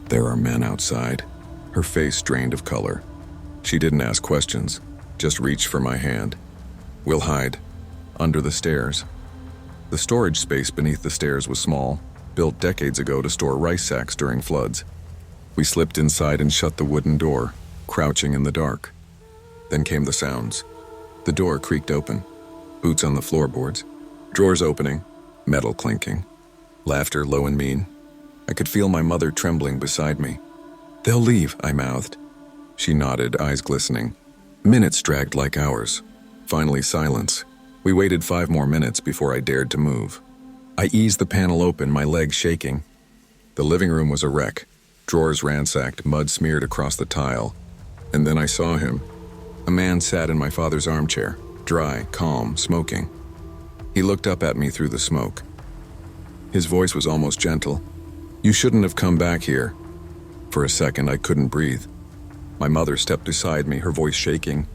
"There are men outside." Her face drained of color. She didn't ask questions, just reached for my hand. "We'll hide. Under the stairs." The storage space beneath the stairs was small, built decades ago to store rice sacks during floods. We slipped inside and shut the wooden door, crouching in the dark. Then came the sounds. The door creaked open. Boots on the floorboards. Drawers opening. Metal clinking. Laughter low and mean. I could feel my mother trembling beside me. "They'll leave," I mouthed. She nodded, eyes glistening. Minutes dragged like hours. Finally, silence. We waited 5 more minutes before I dared to move. I eased the panel open, my legs shaking. The living room was a wreck. Drawers ransacked, mud smeared across the tile. And then I saw him. A man sat in my father's armchair, dry, calm, smoking. He looked up at me through the smoke. His voice was almost gentle. "You shouldn't have come back here." For a second, I couldn't breathe. My mother stepped beside me, her voice shaking.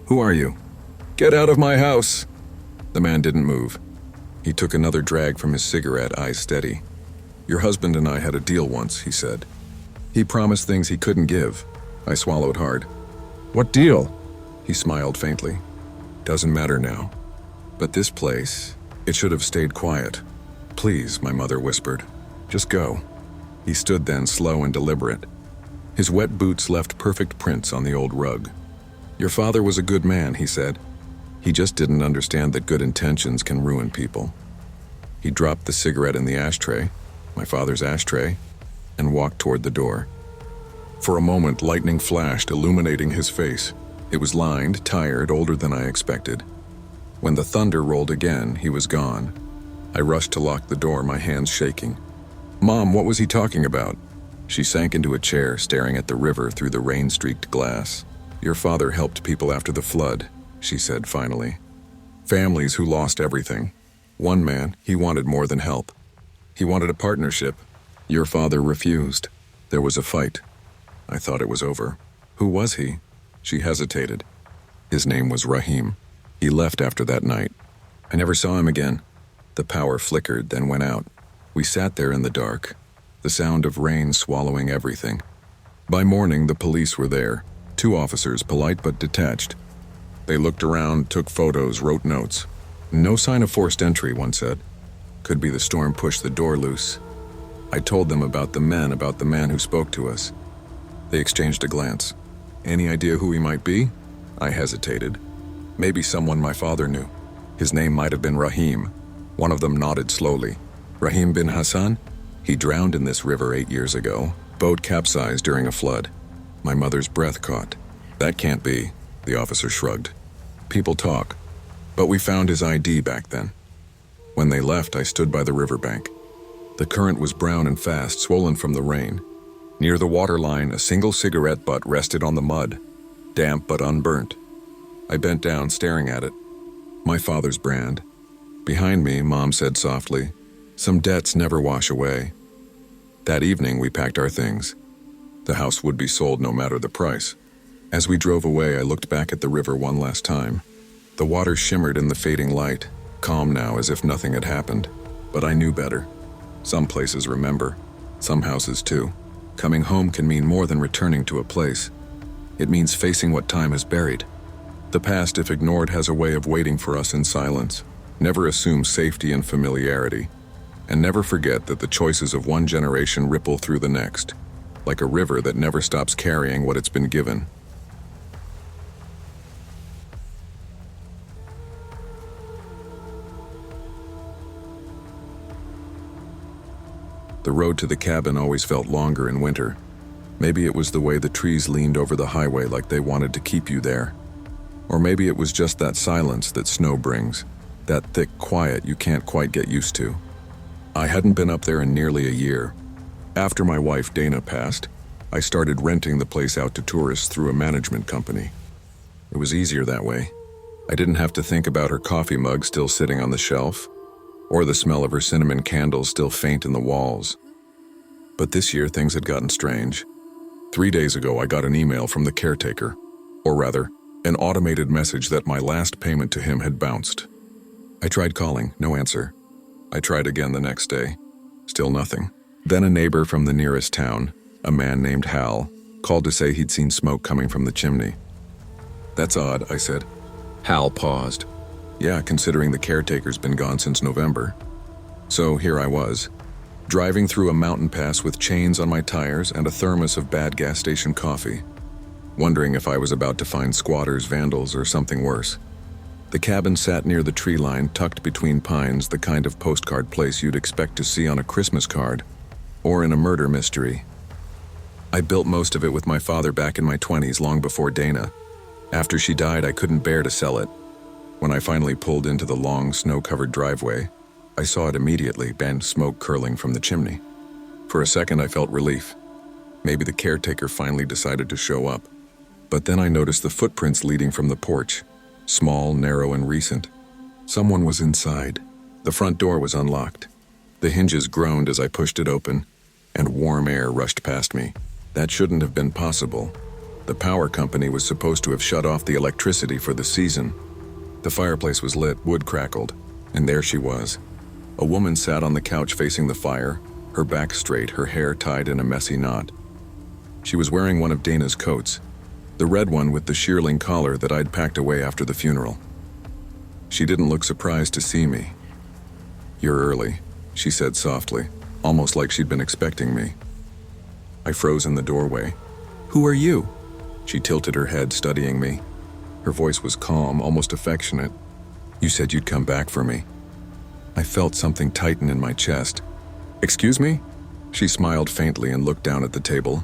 "Who are you?" "Get out of my house!" The man didn't move. He took another drag from his cigarette, eyes steady. "Your husband and I had a deal once," he said. "He promised things he couldn't give." I swallowed hard. "What deal?" He smiled faintly. "Doesn't matter now. But this place, it should have stayed quiet." "Please," my mother whispered. "Just go." He stood then, slow and deliberate. His wet boots left perfect prints on the old rug. "Your father was a good man," he said. "He just didn't understand that good intentions can ruin people." He dropped the cigarette in the ashtray, my father's ashtray, and walked toward the door. For a moment, lightning flashed, illuminating his face. It was lined, tired, older than I expected. When the thunder rolled again, he was gone. I rushed to lock the door, my hands shaking. "Mom, what was he talking about?" She sank into a chair, staring at the river through the rain-streaked glass. "Your father helped people after the flood," she said finally. "Families who lost everything. One man, he wanted more than help. He wanted a partnership. Your father refused. There was a fight. I thought it was over." "Who was he?" She hesitated. "His name was Rahim. He left after that night. I never saw him again." The power flickered, then went out. We sat there in the dark, the sound of rain swallowing everything. By morning, the police were there, 2 officers, polite but detached. They looked around, took photos, wrote notes. "No sign of forced entry," one said. "Could be the storm pushed the door loose." I told them about the man who spoke to us. They exchanged a glance. "Any idea who he might be?" I hesitated. "Maybe someone my father knew. His name might have been Rahim." One of them nodded slowly. "Rahim bin Hassan? He drowned in this river 8 years ago. Boat capsized during a flood." My mother's breath caught. "That can't be," the officer shrugged. "People talk. But we found his ID back then." When they left, I stood by the riverbank. The current was brown and fast, swollen from the rain. Near the waterline, a single cigarette butt rested on the mud, damp but unburnt. I bent down, staring at it. My father's brand. Behind me, Mom said softly, "Some debts never wash away." That evening, we packed our things. The house would be sold no matter the price. As we drove away, I looked back at the river one last time. The water shimmered in the fading light, calm now as if nothing had happened. But I knew better. Some places remember, some houses too. Coming home can mean more than returning to a place. It means facing what time has buried. The past, if ignored, has a way of waiting for us in silence. Never assume safety and familiarity. And never forget that the choices of one generation ripple through the next, like a river that never stops carrying what it's been given. The road to the cabin always felt longer in winter. Maybe it was the way the trees leaned over the highway like they wanted to keep you there. Or maybe it was just that silence that snow brings, that thick quiet you can't quite get used to. I hadn't been up there in nearly a year. After my wife Dana passed, I started renting the place out to tourists through a management company. It was easier that way. I didn't have to think about her coffee mug still sitting on the shelf, or the smell of her cinnamon candles still faint in the walls. But this year things had gotten strange. 3 days ago I got an email from the caretaker, or rather, an automated message that my last payment to him had bounced. I tried calling, no answer. I tried again the next day, still nothing. Then a neighbor from the nearest town, a man named Hal, called to say he'd seen smoke coming from the chimney. "That's odd," I said. Hal paused. "Yeah, considering the caretaker's been gone since November." So here I was, driving through a mountain pass with chains on my tires and a thermos of bad gas station coffee, wondering if I was about to find squatters, vandals, or something worse. The cabin sat near the tree line, tucked between pines, the kind of postcard place you'd expect to see on a Christmas card, or in a murder mystery. I built most of it with my father back in my 20s, long before Dana. After she died, I couldn't bear to sell it. When I finally pulled into the long, snow-covered driveway, I saw it immediately, bent smoke curling from the chimney. For a second, I felt relief. Maybe the caretaker finally decided to show up. But then I noticed the footprints leading from the porch, small, narrow, and recent. Someone was inside. The front door was unlocked. The hinges groaned as I pushed it open, and warm air rushed past me. That shouldn't have been possible. The power company was supposed to have shut off the electricity for the season. The fireplace was lit, wood crackled, and there she was. A woman sat on the couch facing the fire, her back straight, her hair tied in a messy knot. She was wearing one of Dana's coats, the red one with the shearling collar that I'd packed away after the funeral. She didn't look surprised to see me. "You're early," she said softly, almost like she'd been expecting me. I froze in the doorway. "Who are you?" She tilted her head, studying me. Her voice was calm, almost affectionate. "You said you'd come back for me." I felt something tighten in my chest. "Excuse me?" She smiled faintly and looked down at the table.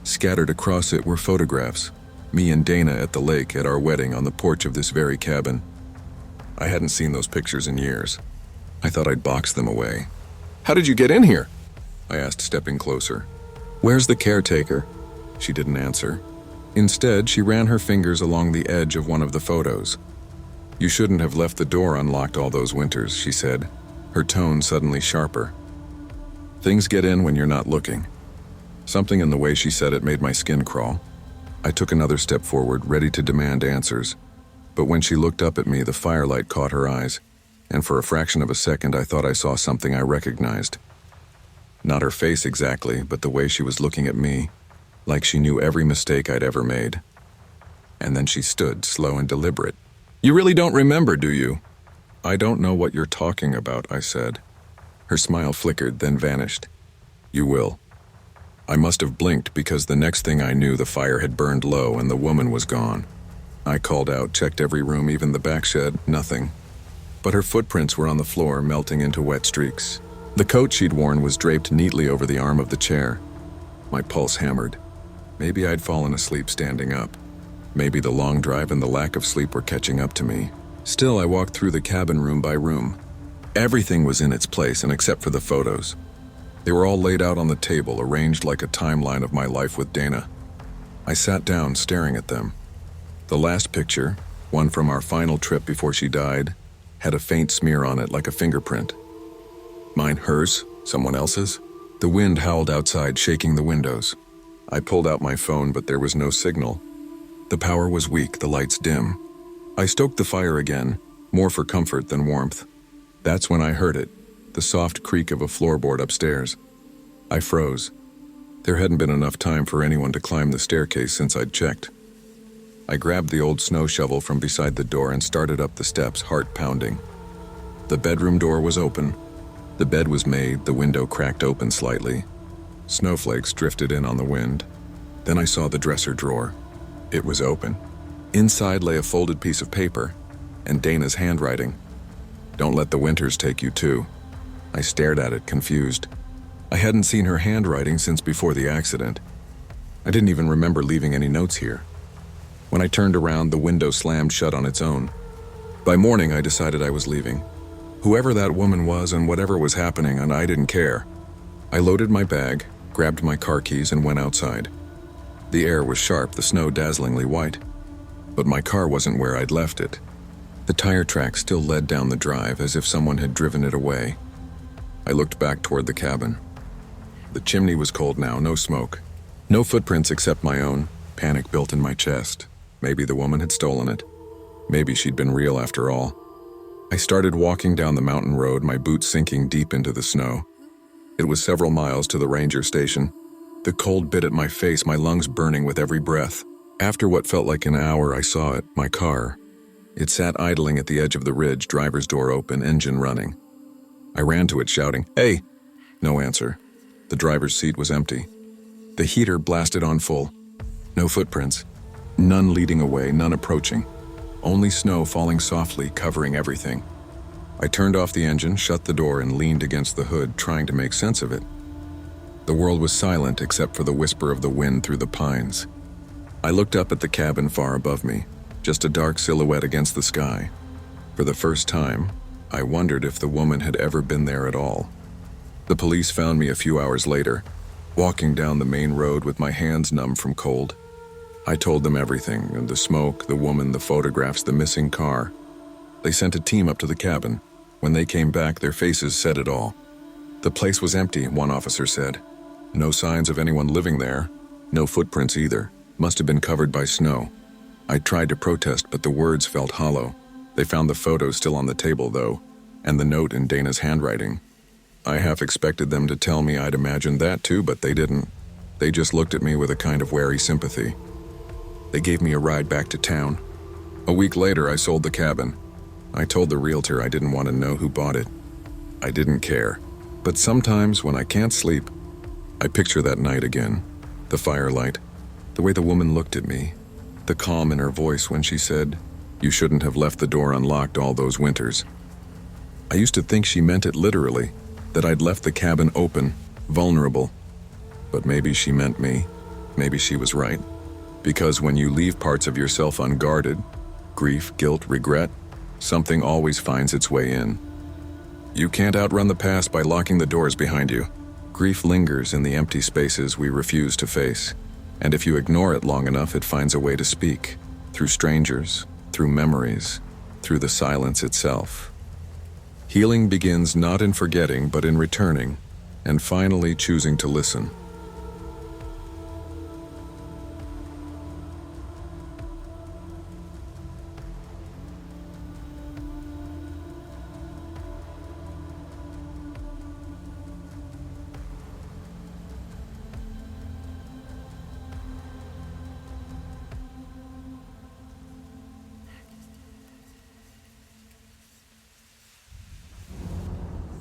Scattered across it were photographs. Me and Dana at the lake at our wedding on the porch of this very cabin. I hadn't seen those pictures in years. I thought I'd boxed them away. "How did you get in here?" I asked, stepping closer. "Where's the caretaker?" She didn't answer. Instead, she ran her fingers along the edge of one of the photos. "You shouldn't have left the door unlocked all those winters," she said, her tone suddenly sharper. Things get in when you're not looking. Something in the way she said it made my skin crawl. I took another step forward, ready to demand answers. But when she looked up at me, the firelight caught her eyes, and for a fraction of a second I thought I saw something I recognized. Not her face exactly, but the way she was looking at me, like she knew every mistake I'd ever made. And then she stood, slow and deliberate. "You really don't remember, do you?" "I don't know what you're talking about," I said. Her smile flickered, then vanished. "You will." I must have blinked because the next thing I knew, the fire had burned low and the woman was gone. I called out, checked every room, even the back shed, nothing. But her footprints were on the floor, melting into wet streaks. The coat she'd worn was draped neatly over the arm of the chair. My pulse hammered. Maybe I'd fallen asleep standing up. Maybe the long drive and the lack of sleep were catching up to me. Still, I walked through the cabin room by room. Everything was in its place, and except for the photos. They were all laid out on the table, arranged like a timeline of my life with Dana. I sat down, staring at them. The last picture, one from our final trip before she died, had a faint smear on it like a fingerprint. Mine, hers, someone else's? The wind howled outside, shaking the windows. I pulled out my phone, but there was no signal. The power was weak, the lights dim. I stoked the fire again, more for comfort than warmth. That's when I heard it, the soft creak of a floorboard upstairs. I froze. There hadn't been enough time for anyone to climb the staircase since I'd checked. I grabbed the old snow shovel from beside the door and started up the steps, heart pounding. The bedroom door was open. The bed was made, the window cracked open slightly. Snowflakes drifted in on the wind. Then I saw the dresser drawer. It was open. Inside lay a folded piece of paper, and Dana's handwriting. "Don't let the winters take you too." I stared at it, confused. I hadn't seen her handwriting since before the accident. I didn't even remember leaving any notes here. When I turned around, the window slammed shut on its own. By morning, I decided I was leaving. Whoever that woman was and whatever was happening, and I didn't care. I loaded my bag, grabbed my car keys, and went outside. The air was sharp, the snow dazzlingly white. But my car wasn't where I'd left it. The tire tracks still led down the drive as if someone had driven it away. I looked back toward the cabin. The chimney was cold now, no smoke. No footprints except my own. Panic built in my chest. Maybe the woman had stolen it. Maybe she'd been real after all. I started walking down the mountain road, my boots sinking deep into the snow. It was several miles to the ranger station. The cold bit at my face, my lungs burning with every breath. After what felt like an hour, I saw it, my car. It sat idling at the edge of the ridge, driver's door open, engine running. I ran to it, shouting, "Hey!" No answer. The driver's seat was empty. The heater blasted on full. No footprints. None leading away, none approaching. Only snow falling softly, covering everything. I turned off the engine, shut the door, and leaned against the hood, trying to make sense of it. The world was silent except for the whisper of the wind through the pines. I looked up at the cabin far above me, just a dark silhouette against the sky. For the first time, I wondered if the woman had ever been there at all. The police found me a few hours later, walking down the main road with my hands numb from cold. I told them everything, the smoke, the woman, the photographs, the missing car. They sent a team up to the cabin. When they came back, their faces said it all. The place was empty, one officer said. No signs of anyone living there. No footprints either. Must have been covered by snow. I tried to protest, but the words felt hollow. They found the photos still on the table, though, and the note in Dana's handwriting. I half expected them to tell me I'd imagined that too, but they didn't. They just looked at me with a kind of wary sympathy. They gave me a ride back to town. A week later, I sold the cabin. I told the realtor I didn't want to know who bought it. I didn't care. But sometimes, when I can't sleep, I picture that night again. The firelight, the way the woman looked at me, the calm in her voice when she said, "You shouldn't have left the door unlocked all those winters." I used to think she meant it literally, that I'd left the cabin open, vulnerable. But maybe she meant me. Maybe she was right. Because when you leave parts of yourself unguarded, grief, guilt, regret, something always finds its way in. You can't outrun the past by locking the doors behind you. Grief lingers in the empty spaces we refuse to face. And if you ignore it long enough, it finds a way to speak. Through strangers, through memories, through the silence itself. Healing begins not in forgetting, but in returning, and finally choosing to listen.